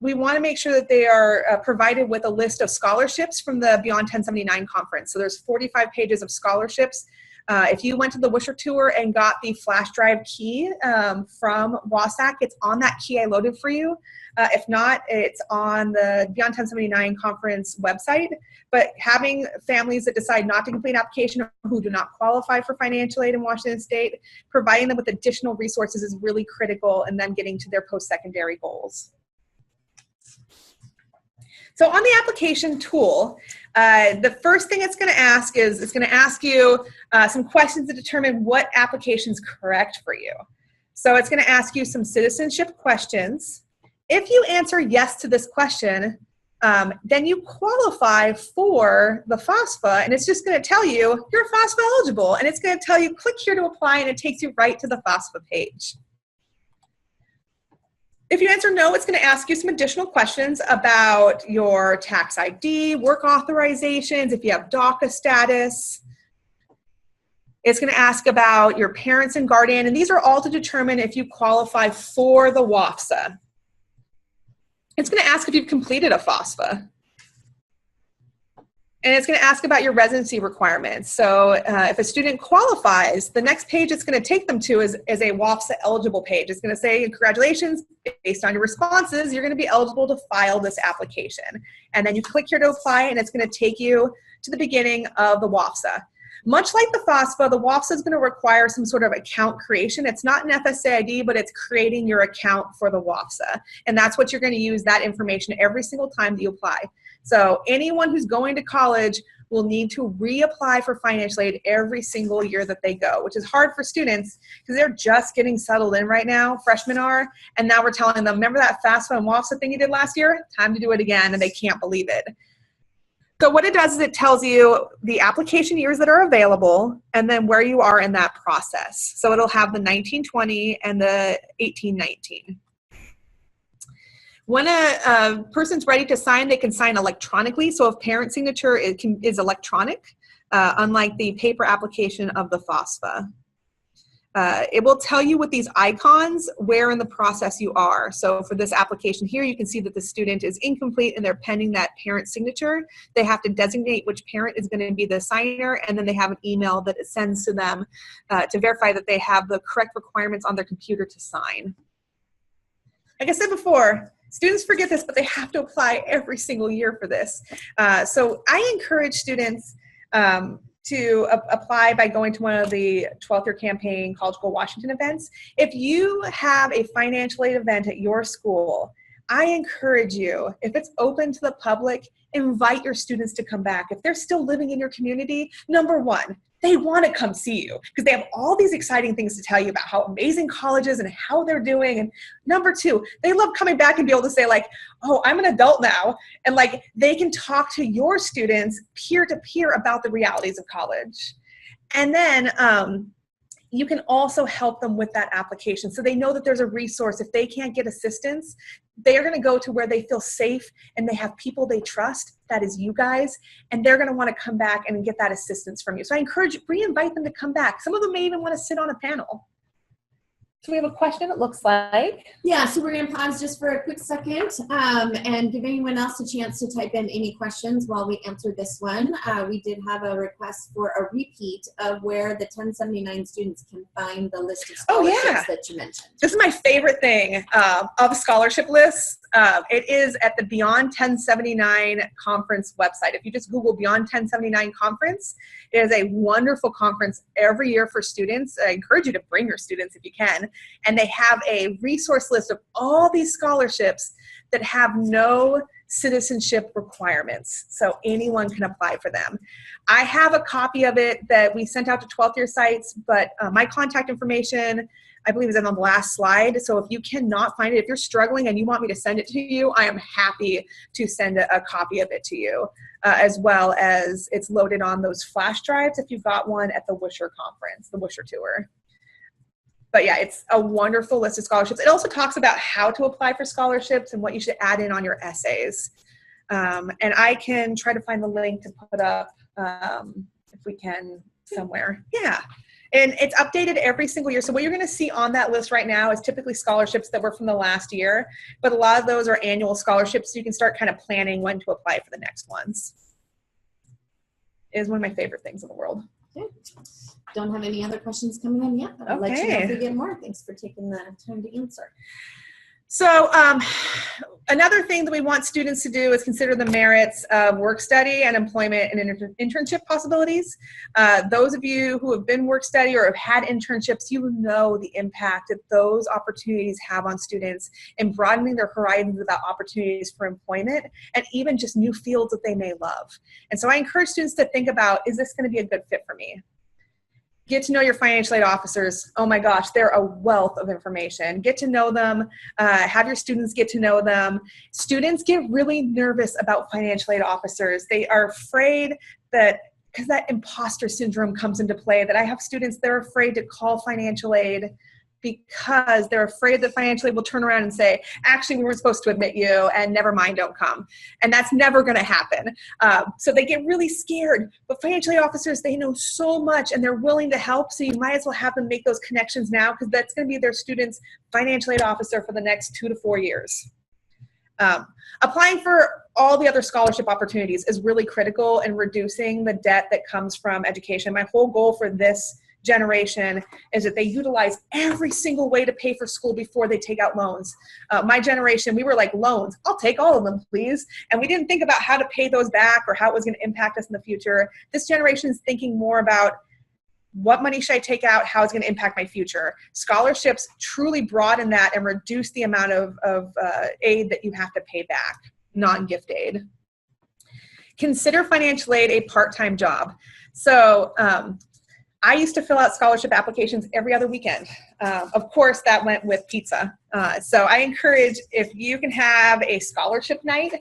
we want to make sure that they are provided with a list of scholarships from the Beyond 1079 conference. So there's 45 pages of scholarships. If you went to the Wisher tour and got the flash drive key from WASAC, it's on that key I loaded for you. If not, it's on the Beyond 1079 conference website. But having families that decide not to complete an application or who do not qualify for financial aid in Washington State, providing them with additional resources is really critical in them getting to their post-secondary goals. So on the application tool, the first thing it's going to ask is it's going to ask you some questions to determine what application is correct for you. So it's going to ask you some citizenship questions. If you answer yes to this question, then you qualify for the FAFSA, and it's just going to tell you you're FAFSA eligible, and it's going to tell you click here to apply, and it takes you right to the FAFSA page. If you answer no, it's going to ask you some additional questions about your tax ID, work authorizations, if you have DACA status. It's going to ask about your parents and guardian, and these are all to determine if you qualify for the WASFA. It's going to ask if you've completed a FAFSA. And it's going to ask about your residency requirements. So if a student qualifies, the next page it's going to take them to is a WAFSA eligible page. It's going to say, congratulations, based on your responses, you're going to be eligible to file this application. And then you click here to apply, and it's going to take you to the beginning of the WAFSA. Much like the FAFSA, the WAFSA is going to require some sort of account creation. It's not an FSA ID, but it's creating your account for the WAFSA. And that's what you're going to use that information every single time that you apply. So anyone who's going to college will need to reapply for financial aid every single year that they go, which is hard for students because they're just getting settled in right now, freshmen are, and now we're telling them, remember that FAFSA and WAFSA thing you did last year? Time to do it again, and they can't believe it. So what it does is it tells you the application years that are available and then where you are in that process. So it'll have the 1920 and the 1819. When a person's ready to sign, they can sign electronically. So if parent signature is electronic, unlike the paper application of the FAFSA. It will tell you with these icons where in the process you are. So for this application here, you can see that the student is incomplete and they're pending that parent signature. They have to designate which parent is going to be the signer, and then they have an email that it sends to them to verify that they have the correct requirements on their computer to sign. Like I said before, students forget this, but they have to apply every single year for this. So I encourage students to apply by going to one of the 12th Year Campaign College Goal Washington events. If you have a financial aid event at your school, I encourage you, if it's open to the public, invite your students to come back. If they're still living in your community, number one, they want to come see you because they have all these exciting things to tell you about how amazing college is and how they're doing. And number two, they love coming back and be able to say like, oh, I'm an adult now. And like they can talk to your students peer to peer about the realities of college. And then you can also help them with that application. So they know that there's a resource. If they can't get assistance, they are going to go to where they feel safe and they have people they trust. That is you guys. And they're going to want to come back and get that assistance from you. So I encourage, re-invite them to come back. Some of them may even want to sit on a panel. So we have a question, it looks like. Yeah, so we're going to pause just for a quick second and give anyone else a chance to type in any questions while we answer this one. We did have a request for a repeat of where the 1079 students can find the list of scholarships that you mentioned. This is my favorite thing of scholarship lists. It is at the Beyond 1079 conference website. If you just Google Beyond 1079 conference, it is a wonderful conference every year for students. I encourage you to bring your students if you can. And they have a resource list of all these scholarships that have no citizenship requirements. So anyone can apply for them. I have a copy of it that we sent out to 12th year sites, but my contact information, I believe, is on the last slide. So if you cannot find it, if you're struggling and you want me to send it to you, I am happy to send a copy of it to you, as well as it's loaded on those flash drives if you've got one at the Wisher conference, the Wisher tour. But yeah, it's a wonderful list of scholarships. It also talks about how to apply for scholarships and what you should add in on your essays. And I can try to find the link to put up if we can somewhere. Yeah. And it's updated every single year. So what you're going to see on that list right now is typically scholarships that were from the last year. But a lot of those are annual scholarships, so you can start kind of planning when to apply for the next ones. It is one of my favorite things in the world. Okay. Don't have any other questions coming in yet, but I'll let you know if we get more. Thanks for taking the time to answer. So another thing that we want students to do is consider the merits of work study and employment and internship possibilities. Those of you who have been work study or have had internships, you know the impact that those opportunities have on students in broadening their horizons about opportunities for employment and even just new fields that they may love. And so I encourage students to think about, is this going to be a good fit for me? Get to know your financial aid officers. Oh my gosh, they're a wealth of information. Get to know them. Have your students get to know them. Students get really nervous about financial aid officers. They are afraid that, because that imposter syndrome comes into play, that I have students, they're afraid to call financial aid because they're afraid that financial aid will turn around and say, actually, we weren't supposed to admit you, and never mind, don't come. And that's never going to happen. So they get really scared. But financial aid officers, they know so much, and they're willing to help, so you might as well have them make those connections now, because that's going to be their student's financial aid officer for the next 2 to 4 years. Applying for all the other scholarship opportunities is really critical in reducing the debt that comes from education. My whole goal for this generation is that they utilize every single way to pay for school before they take out loans. My generation, we were like, loans, I'll take all of them, please. And we didn't think about how to pay those back or how it was going to impact us in the future. This generation is thinking more about, what money should I take out? How it's going to impact my future? Scholarships truly broaden that and reduce the amount of aid that you have to pay back, non-gift aid. Consider financial aid a part-time job. So I used to fill out scholarship applications every other weekend. Of course, that went with pizza. So I encourage, if you can have a scholarship night,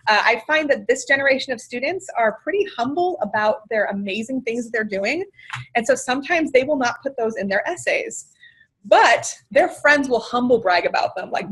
I find that this generation of students are pretty humble about their amazing things that they're doing. And so sometimes they will not put those in their essays. But their friends will humble brag about them like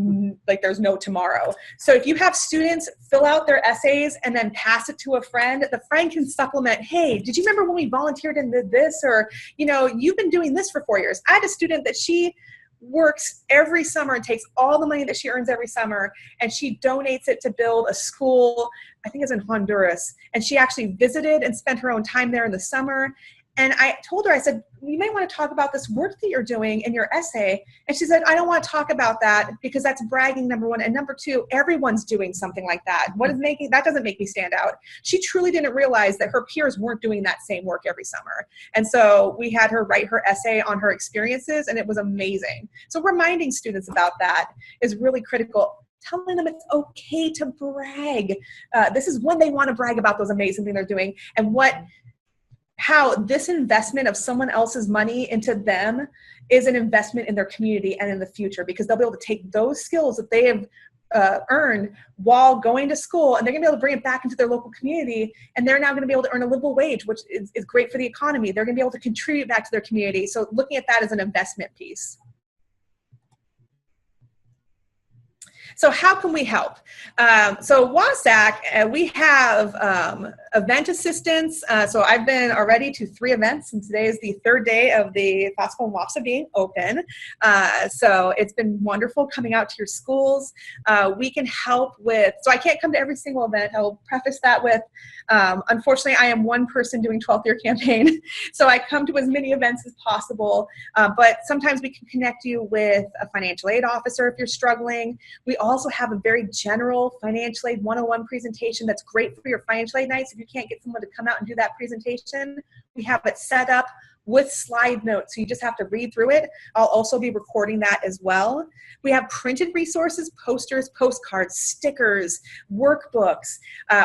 there's no tomorrow. So if you have students fill out their essays and then pass it to a friend, the friend can supplement, hey, did you remember when we volunteered and did this? Or, you know, you've been doing this for 4 years. I had a student that she works every summer and takes all the money that she earns every summer, and she donates it to build a school, I think it's in Honduras. And she actually visited and spent her own time there in the summer. And I told her, I said, you may want to talk about this work that you're doing in your essay. And she said, I don't want to talk about that because that's bragging, number one. And number two, everyone's doing something like that. That doesn't make me stand out. She truly didn't realize that her peers weren't doing that same work every summer. And so we had her write her essay on her experiences, and it was amazing. So reminding students about that is really critical. Telling them it's okay to brag. This is when they want to brag about those amazing things they're doing, and how this investment of someone else's money into them is an investment in their community and in the future, because they'll be able to take those skills that they have earned while going to school, and they're going to be able to bring it back into their local community, and they're now going to be able to earn a livable wage, which is great for the economy. They're going to be able to contribute back to their community. So looking at that as an investment piece. So how can we help? So WASAC, we have event assistance. So I've been already to 3 events, and today is the 3rd day of the FAFSA and WASFA being open. So it's been wonderful coming out to your schools. We can help with, so I can't come to every single event. I'll preface that with, unfortunately, I am one person doing 12th year campaign. So I come to as many events as possible, but sometimes we can connect you with a financial aid officer if you're struggling. We also have a very general financial aid 101 presentation that's great for your financial aid nights. If you can't get someone to come out and do that presentation, we have it set up with slide notes, so you just have to read through it. I'll also be recording that as well. We have printed resources, posters, postcards, stickers, workbooks.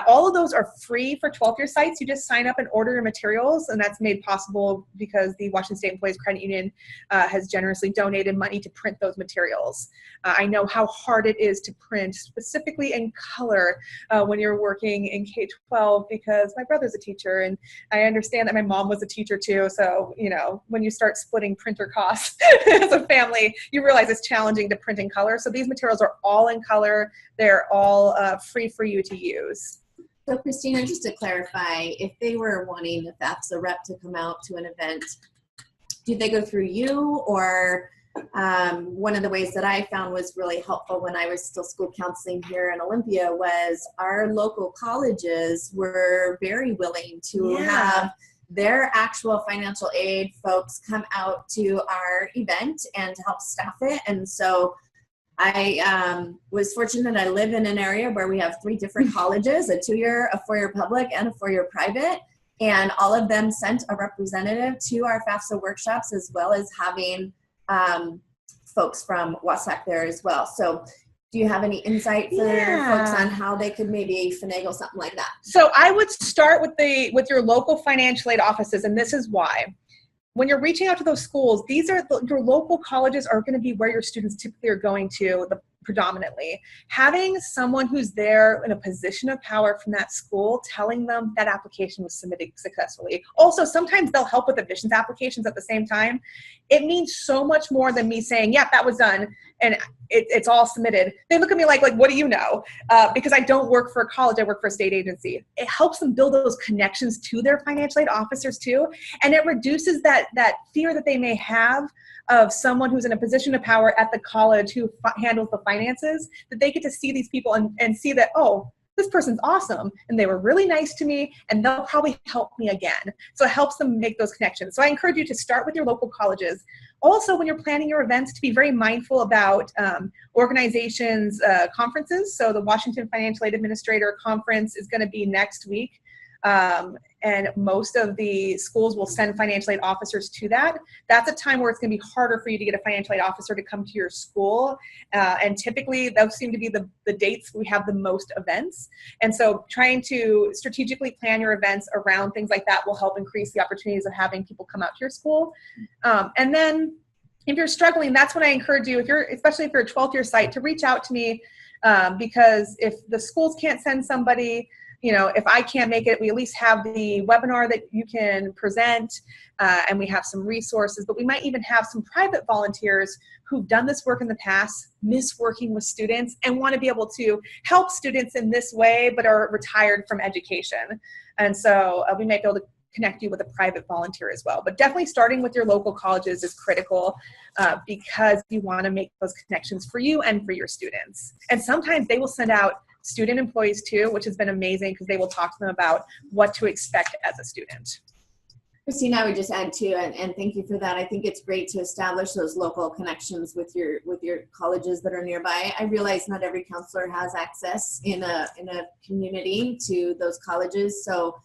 All of those are free for 12th year sites. You just sign up and order your materials, and that's made possible because the Washington State Employees Credit Union has generously donated money to print those materials. I know how hard it is to print, specifically in color, when you're working in K-12, because my brother's a teacher, and I understand that my mom was a teacher too. So, you know, when you start splitting printer costs as a family, you realize it's challenging to print in color. So these materials are all in color. They're all free for you to use. So Christina, just to clarify, if they were wanting the FAFSA rep to come out to an event, do they go through you? Or one of the ways that I found was really helpful when I was still school counseling here in Olympia was our local colleges were very willing to have their actual financial aid folks come out to our event and to help staff it. And so I was fortunate. I live in an area where we have 3 different colleges, a 2-year, a 4-year public, and a 4-year private. And all of them sent a representative to our FAFSA workshops, as well as having folks from WASAC there as well. So do you have any insight for folks on how they could maybe finagle something like that? So I would start with your local financial aid offices, and this is why. when you're reaching out to those schools, these are your local colleges are going to be where your students typically are going to predominantly. Having someone who's there in a position of power from that school telling them that application was submitted successfully. Also, sometimes they'll help with admissions applications at the same time. It means so much more than me saying, yeah, that was done and it's all submitted. They look at me like what do you know? Because I don't work for a college, I work for a state agency. It helps them build those connections to their financial aid officers too. And it reduces that fear that they may have of someone who's in a position of power at the college who handles the finances, that they get to see these people and see that, oh, this person's awesome and they were really nice to me and they'll probably help me again. So it helps them make those connections. So I encourage you to start with your local colleges. Also, when you're planning your events, to be very mindful about organizations' conferences. So the Washington Financial Aid Administrator Conference is going to be next week. And most of the schools will send financial aid officers to that. That's a time where it's going to be harder for you to get a financial aid officer to come to your school. And typically those seem to be the dates we have the most events. And so trying to strategically plan your events around things like that will help increase the opportunities of having people come out to your school. And then if you're struggling, that's when I encourage you, especially if you're a 12th year site, to reach out to me, because if the schools can't send somebody, if I can't make it, we at least have the webinar that you can present, and we have some resources, but we might even have some private volunteers who've done this work in the past, miss working with students, and want to be able to help students in this way, but are retired from education. And so we might be able to connect you with a private volunteer as well. But definitely starting with your local colleges is critical because you want to make those connections for you and for your students. And sometimes they will send out student employees too, which has been amazing because they will talk to them about what to expect as a student. Christine, I would just add too, and thank you for that. I think it's great to establish those local connections with your colleges that are nearby. I realize not every counselor has access in a community to those colleges. So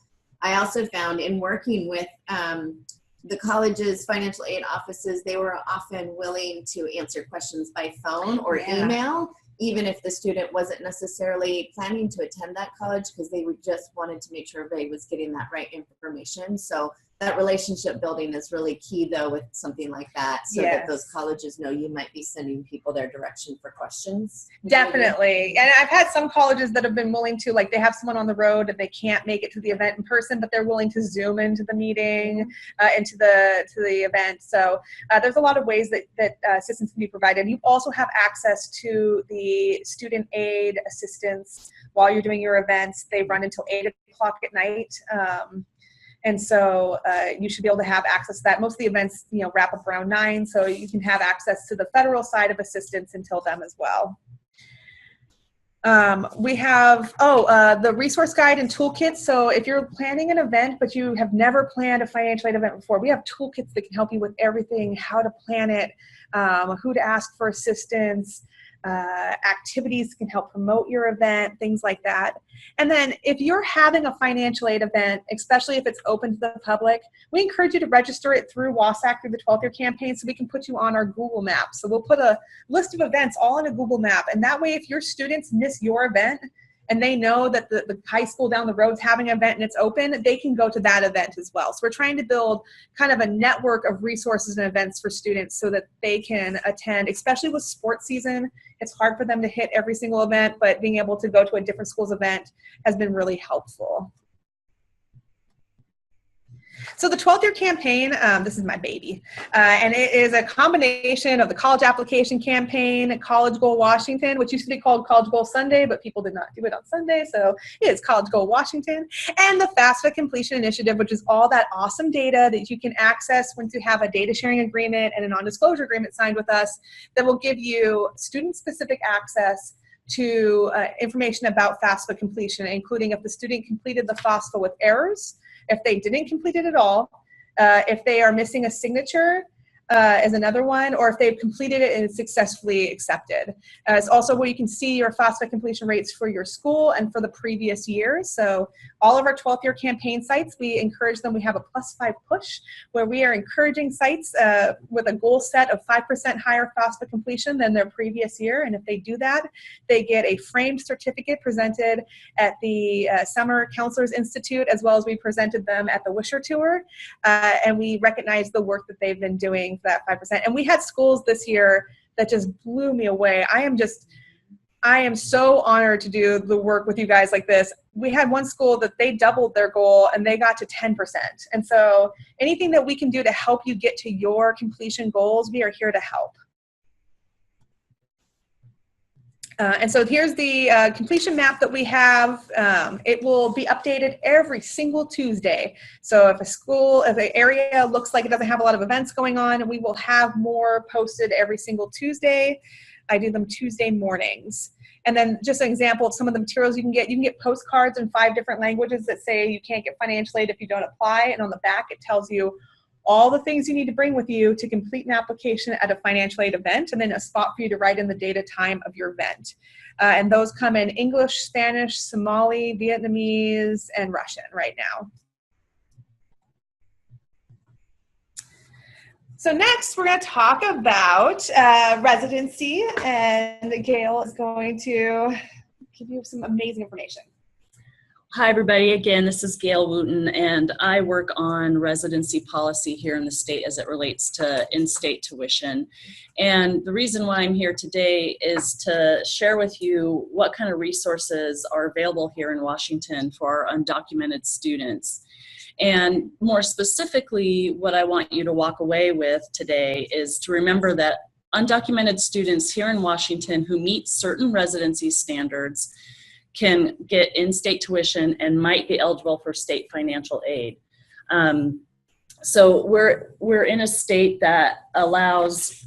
I also found in working with the college's financial aid offices, they were often willing to answer questions by phone or email, even if the student wasn't necessarily planning to attend that college, because they just wanted to make sure everybody was getting that right information. So that relationship building is really key though with something like that, so that those colleges know you might be sending people their direction for questions. Definitely. And I've had some colleges that have been willing to, they have someone on the road and they can't make it to the event in person, but they're willing to Zoom into the meeting, into the event. So there's a lot of ways that assistance can be provided. You also have access to the student aid assistance while you're doing your events. They run until 8 o'clock at night. And so you should be able to have access to that. Most of the events, wrap up around 9, so you can have access to the federal side of assistance until then as well. We have, the resource guide and toolkits. So if you're planning an event, but you have never planned a financial aid event before, we have toolkits that can help you with everything, how to plan it, who to ask for assistance, activities can help promote your event, things like that. And then if you're having a financial aid event, especially if it's open to the public, we encourage you to register it through WASFA through the 12th year campaign, so we can put you on our Google map. So we'll put a list of events all in a Google map, and that way if your students miss your event and they know that the high school down the road is having an event and it's open, they can go to that event as well. So we're trying to build kind of a network of resources and events for students so that they can attend, especially with sports season. It's hard for them to hit every single event, but being able to go to a different school's event has been really helpful. So the 12th year campaign, this is my baby, and it is a combination of the college application campaign, College Goal Washington, which used to be called College Goal Sunday, but people did not do it on Sunday, so it is College Goal Washington, and the FAFSA Completion Initiative, which is all that awesome data that you can access once you have a data sharing agreement and a non-disclosure agreement signed with us that will give you student-specific access to information about FAFSA completion, including if the student completed the FAFSA with errors, if they didn't complete it at all, if they are missing a signature, is another one, or if they've completed it and it's successfully accepted. It's also where you can see your FAFSA completion rates for your school and for the previous years. So all of our 12th year campaign sites, we encourage them. We have a +5 push where we are encouraging sites with a goal set of 5% higher FAFSA completion than their previous year. And if they do that, they get a framed certificate presented at the Summer Counselors Institute, as well as we presented them at the Wisher Tour. And we recognize the work that they've been doing for that 5%. And we had schools this year that just blew me away. I am so honored to do the work with you guys like this. We had one school that they doubled their goal and they got to 10%. And so anything that we can do to help you get to your completion goals, we are here to help. And so here's the completion map that we have. It will be updated every single Tuesday. So if an area looks like it doesn't have a lot of events going on, we will have more posted every single Tuesday. I do them Tuesday mornings. And then just an example of some of the materials you can get postcards in 5 different languages that say you can't get financial aid if you don't apply. And on the back, it tells you all the things you need to bring with you to complete an application at a financial aid event, and then a spot for you to write in the date and time of your event. And those come in English, Spanish, Somali, Vietnamese, and Russian right now. So next, we're going to talk about residency, and Gail is going to give you some amazing information. Hi, everybody. Again, this is Gail Wooten, and I work on residency policy here in the state as it relates to in-state tuition. And the reason why I'm here today is to share with you what kind of resources are available here in Washington for our undocumented students. And more specifically, what I want you to walk away with today is to remember that undocumented students here in Washington who meet certain residency standards can get in-state tuition and might be eligible for state financial aid. So we're in a state that allows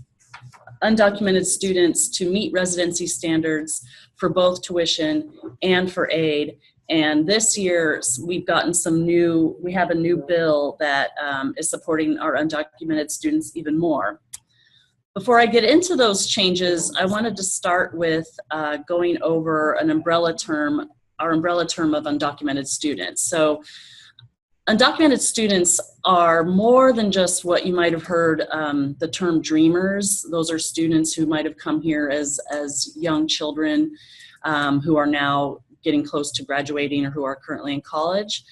undocumented students to meet residency standards for both tuition and for aid. And this year we have a new bill that is supporting our undocumented students even more. Before I get into those changes, I wanted to start with going over our umbrella term of undocumented students. So undocumented students are more than just what you might have heard the term dreamers. Those are students who might have come here as young children who are now getting close to graduating or who are currently in college.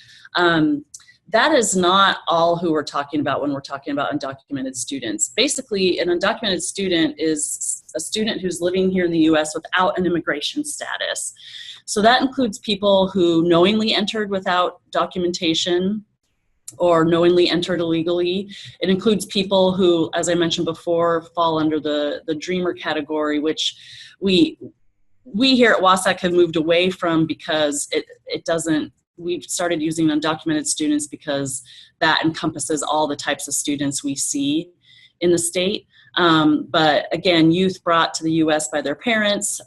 That is not all who we're talking about when we're talking about undocumented students. Basically, an undocumented student is a student who's living here in the U.S. without an immigration status. So that includes people who knowingly entered without documentation or knowingly entered illegally. It includes people who, as I mentioned before, fall under the dreamer category, which we here at WASFA have moved away from because we've started using undocumented students because that encompasses all the types of students we see in the state. But again, youth brought to the U.S. by their parents.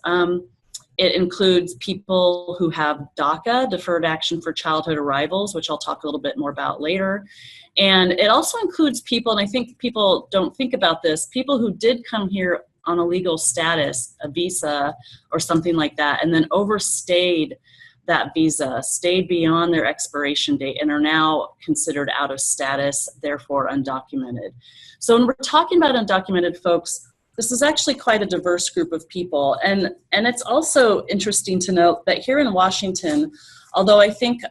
It includes people who have DACA, Deferred Action for Childhood Arrivals, which I'll talk a little bit more about later. And it also includes people, and I think people don't think about this, people who did come here on a legal status, a visa or something like that, and then overstayed that visa, stayed beyond their expiration date, and are now considered out of status, therefore undocumented. So when we're talking about undocumented folks, this is actually quite a diverse group of people. And it's also interesting to note that here in Washington, although I think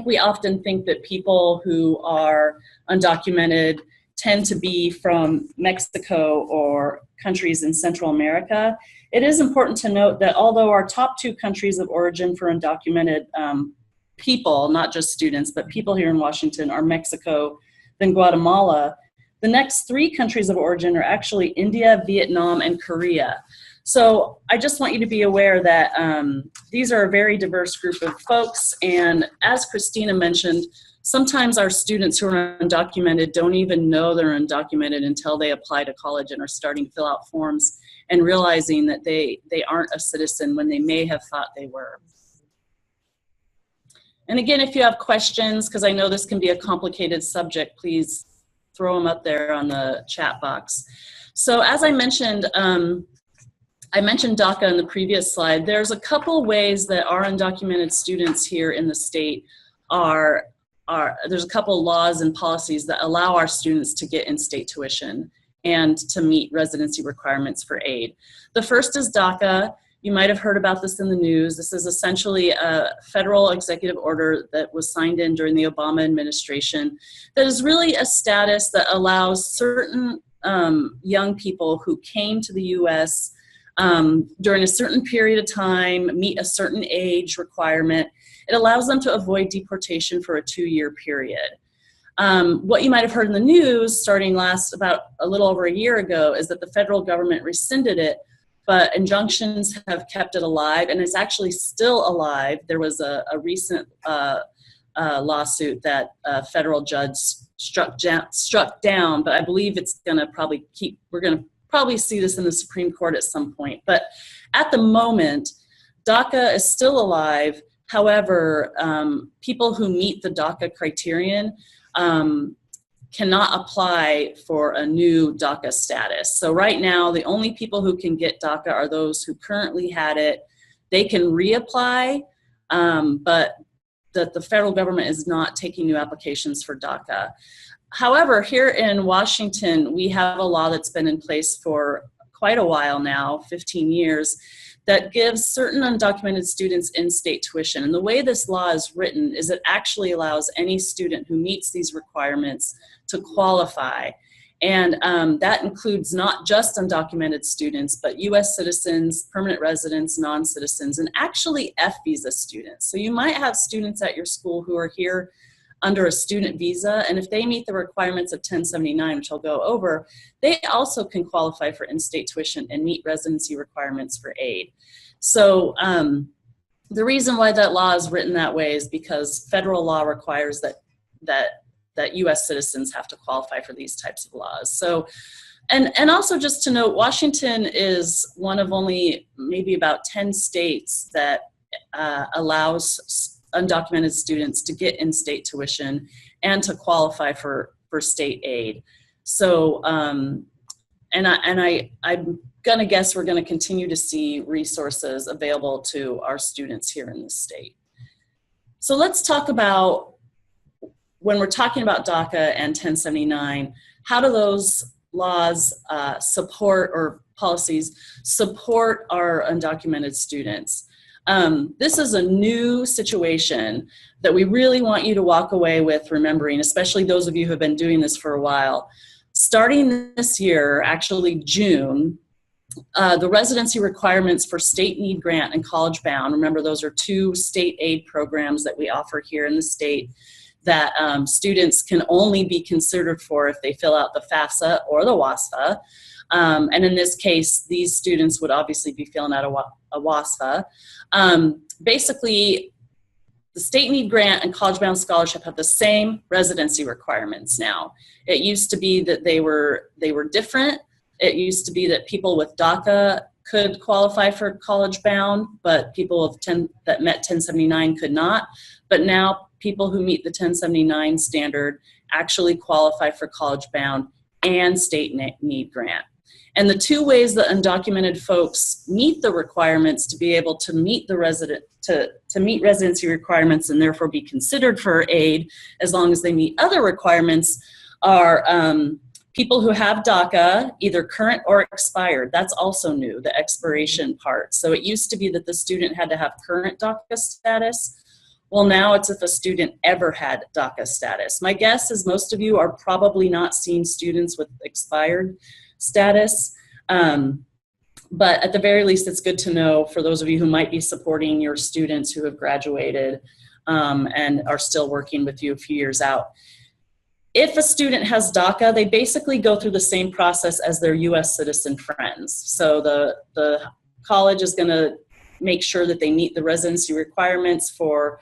we often think that people who are undocumented tend to be from Mexico or countries in Central America, it is important to note that although our top 2 countries of origin for undocumented people, not just students, but people here in Washington are Mexico, then Guatemala, the next 3 countries of origin are actually India, Vietnam, and Korea. So I just want you to be aware that these are a very diverse group of folks, and as Christina mentioned, sometimes our students who are undocumented don't even know they're undocumented until they apply to college and are starting to fill out forms and realizing that they aren't a citizen when they may have thought they were. And again, if you have questions, because I know this can be a complicated subject, please throw them up there on the chat box. So as I mentioned DACA in the previous slide. There's a couple ways that our undocumented students here in the state there's a couple laws and policies that allow our students to get in-state tuition and to meet residency requirements for aid. The first is DACA. You might have heard about this in the news. This is essentially a federal executive order that was signed in during the Obama administration that is really a status that allows certain young people who came to the U.S. During a certain period of time, meet a certain age requirement. It allows them to avoid deportation for a 2-year period. What you might have heard in the news starting about a little over a year ago is that the federal government rescinded it, but injunctions have kept it alive, and it's actually still alive. There was a recent lawsuit that a federal judge struck down, but I believe it's going to probably we're going to probably see this in the Supreme Court at some point. But at the moment, DACA is still alive. However, people who meet the DACA criterion cannot apply for a new DACA status. So right now, the only people who can get DACA are those who currently had it. They can reapply, but the federal government is not taking new applications for DACA. However, here in Washington, we have a law that's been in place for quite a while now, 15 years, that gives certain undocumented students in-state tuition. And the way this law is written is it actually allows any student who meets these requirements to qualify. And that includes not just undocumented students, but U.S. citizens, permanent residents, non-citizens, and actually F-visa students. So you might have students at your school who are here under a student visa, and if they meet the requirements of 1079, which I'll go over, they also can qualify for in-state tuition and meet residency requirements for aid. So the reason why that law is written that way is because federal law requires that U.S. citizens have to qualify for these types of laws. So, and also just to note, Washington is one of only maybe about 10 states that allows undocumented students to get in-state tuition and to qualify for state aid. So, I'm gonna guess we're gonna continue to see resources available to our students here in the state. So let's talk about, when we're talking about DACA and 1079, how do those laws support, or policies support our undocumented students? This is a new situation that we really want you to walk away with remembering, especially those of you who have been doing this for a while. Starting this year, actually June, the residency requirements for state need grant and college bound, remember those are 2 state aid programs that we offer here in the state that students can only be considered for if they fill out the FAFSA or the WASFA. And in this case, these students would obviously be filling out a WASFA. Basically, the state need grant and college bound scholarship have the same residency requirements now. It used to be that they were different. It used to be that people with DACA could qualify for college bound, but people that met 1079 could not. But now people who meet the 1079 standard actually qualify for college bound and state need grant. And the 2 ways that undocumented folks meet the requirements to be able to meet the to meet residency requirements and therefore be considered for aid as long as they meet other requirements are people who have DACA, either current or expired. That's also new, the expiration part. So it used to be that the student had to have current DACA status. Well, now it's if a student ever had DACA status. My guess is most of you are probably not seeing students with expired status, but at the very least, it's good to know for those of you who might be supporting your students who have graduated and are still working with you a few years out. If a student has DACA, they basically go through the same process as their U.S. citizen friends. So the college is going to make sure that they meet the residency requirements for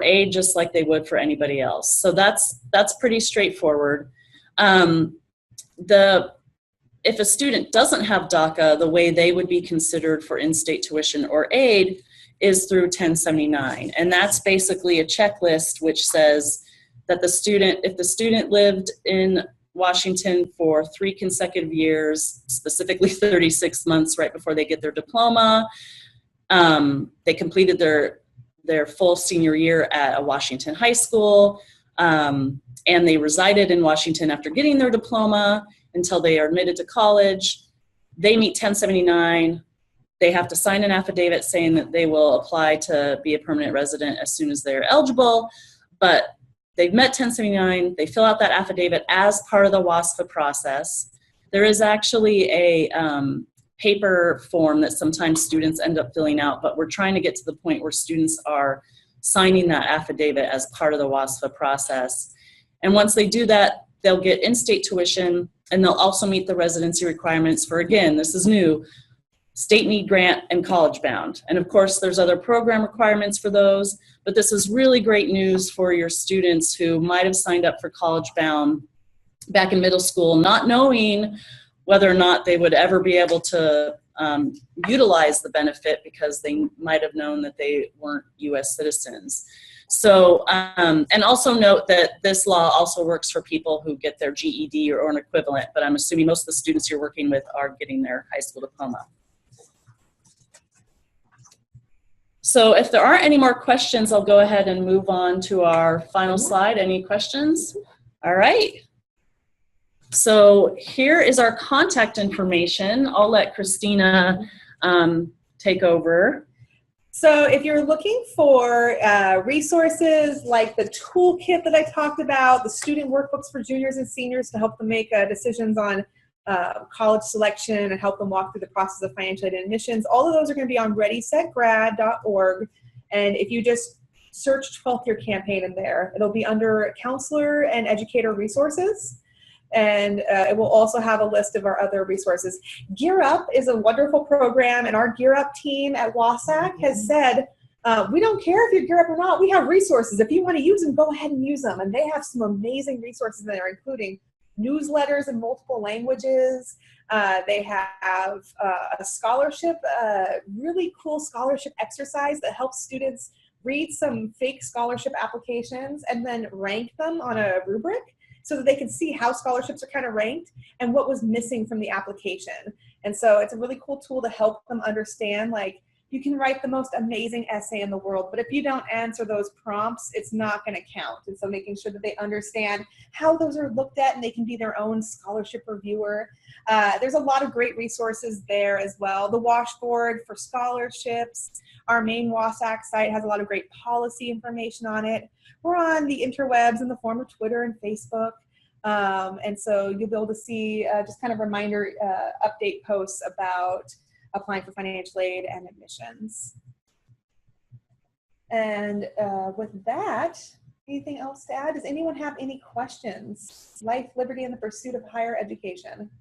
aid just like they would for anybody else. So that's pretty straightforward. If a student doesn't have DACA, the way they would be considered for in-state tuition or aid is through 1079. And that's basically a checklist which says that if the student lived in Washington for 3 consecutive years, specifically 36 months right before they get their diploma. They completed their full senior year at a Washington high school, and they resided in Washington after getting their diploma until they are admitted to college. They meet 1079. They have to sign an affidavit saying that they will apply to be a permanent resident as soon as they're eligible, but they've met 1079. They fill out that affidavit as part of the WASFA process. There is actually a paper form that sometimes students end up filling out, but we're trying to get to the point where students are signing that affidavit as part of the WASFA process. And once they do that, they'll get in-state tuition, and they'll also meet the residency requirements for, again, this is new, state need grant and college bound. And of course, there's other program requirements for those, but this is really great news for your students who might have signed up for college bound back in middle school, not knowing whether or not they would ever be able to utilize the benefit because they might have known that they weren't US citizens. So, and also note that this law also works for people who get their GED or an equivalent, but I'm assuming most of the students you're working with are getting their high school diploma. So if there aren't any more questions, I'll go ahead and move on to our final slide. Any questions? All right. So here is our contact information. I'll let Christina take over. So if you're looking for resources like the toolkit that I talked about, the student workbooks for juniors and seniors to help them make decisions on college selection and help them walk through the process of financial aid and admissions, all of those are going to be on readysetgrad.org. And if you just search 12th year campaign in there, it'll be under counselor and educator resources. And it will also have a list of our other resources. Gear Up is a wonderful program, and our Gear Up team at WASAC has said, we don't care if you're Gear Up or not, we have resources. If you want to use them, go ahead and use them. And they have some amazing resources in there, including newsletters in multiple languages. They have a scholarship, really cool scholarship exercise that helps students read some fake scholarship applications and then rank them on a rubric, so that they can see how scholarships are kind of ranked and what was missing from the application. And so it's a really cool tool to help them understand, like, you can write the most amazing essay in the world, but if you don't answer those prompts, it's not going to count. And so making sure that they understand how those are looked at and they can be their own scholarship reviewer. There's a lot of great resources there as well. The Washboard for scholarships. Our main WASAC site has a lot of great policy information on it. We're on the interwebs in the form of Twitter and Facebook. And so you'll be able to see just kind of reminder update posts about applying for financial aid and admissions. And with that, anything else to add? Does anyone have any questions? Life, liberty, and the pursuit of higher education.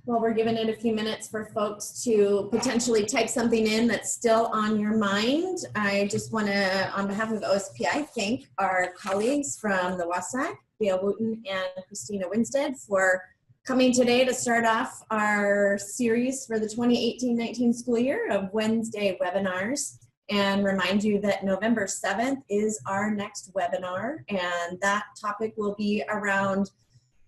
Well, we're giving it a few minutes for folks to potentially type something in that's still on your mind. I just want to, on behalf of OSPI, thank our colleagues from the WASAC, Gail Wooten and Christina Winstead, for coming today to start off our series for the 2018-19 school year of Wednesday webinars, and remind you that November 7th is our next webinar, and that topic will be around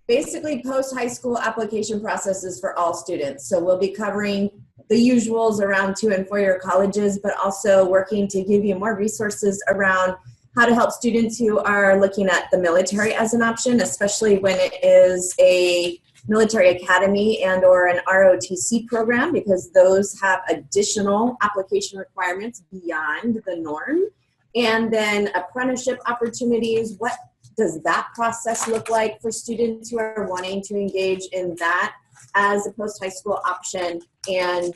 basically post-high school application processes for all students. So we'll be covering the usuals around 2- and 4-year colleges, but also working to give you more resources around how to help students who are looking at the military as an option, especially when it is a military academy and or an ROTC program, because those have additional application requirements beyond the norm. And then apprenticeship opportunities, what does that process look like for students who are wanting to engage in that as a post-high school option, and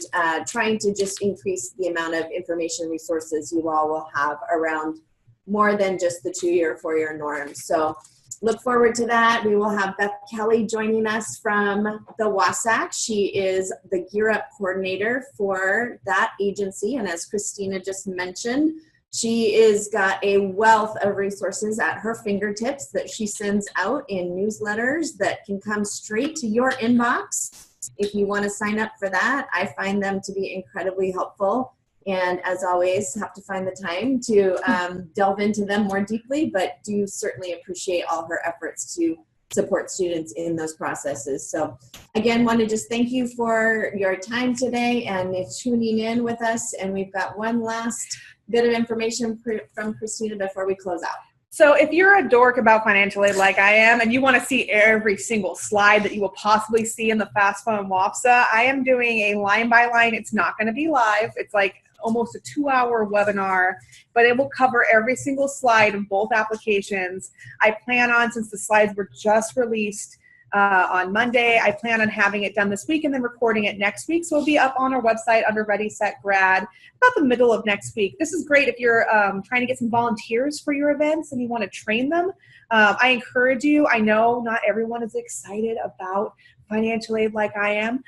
trying to just increase the amount of information resources you all will have around more than just the 2-year, 4-year norms. So look forward to that. We will have Beth Kelly joining us from the WASAC. She is the Gear Up coordinator for that agency. And as Christina just mentioned, she is got a wealth of resources at her fingertips that she sends out in newsletters that can come straight to your inbox. If you want to sign up for that, I find them to be incredibly helpful. And as always, have to find the time to delve into them more deeply, but do certainly appreciate all her efforts to support students in those processes. So again, want to just thank you for your time today and tuning in with us. And we've got one last bit of information from Christina before we close out. So if you're a dork about financial aid like I am, and you want to see every single slide that you will possibly see in the FAFSA and WASFA, I am doing a line by line. It's not going to be live. It's like almost a 2-hour webinar, but it will cover every single slide of both applications. I plan on, since the slides were just released on Monday, I plan on having it done this week and then recording it next week. So it'll be up on our website under Ready, Set, Grad about the middle of next week. This is great if you're trying to get some volunteers for your events and you want to train them. I encourage you. I know not everyone is excited about financial aid like I am,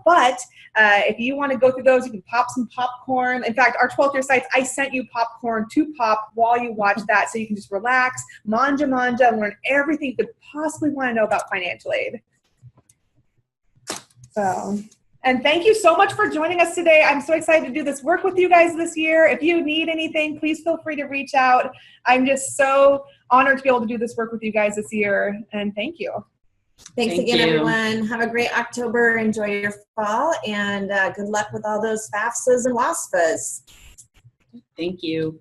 but if you want to go through those, you can pop some popcorn. In fact, our 12th year sites, I sent you popcorn to pop while you watch that, so you can just relax, manja, and learn everything you could possibly want to know about financial aid. So, and thank you so much for joining us today. I'm so excited to do this work with you guys this year. If you need anything, please feel free to reach out. I'm just so honored to be able to do this work with you guys this year, and thank you. Thanks again, everyone. Have a great October. Enjoy your fall, and good luck with all those FAFSAs and WASFAs. Thank you.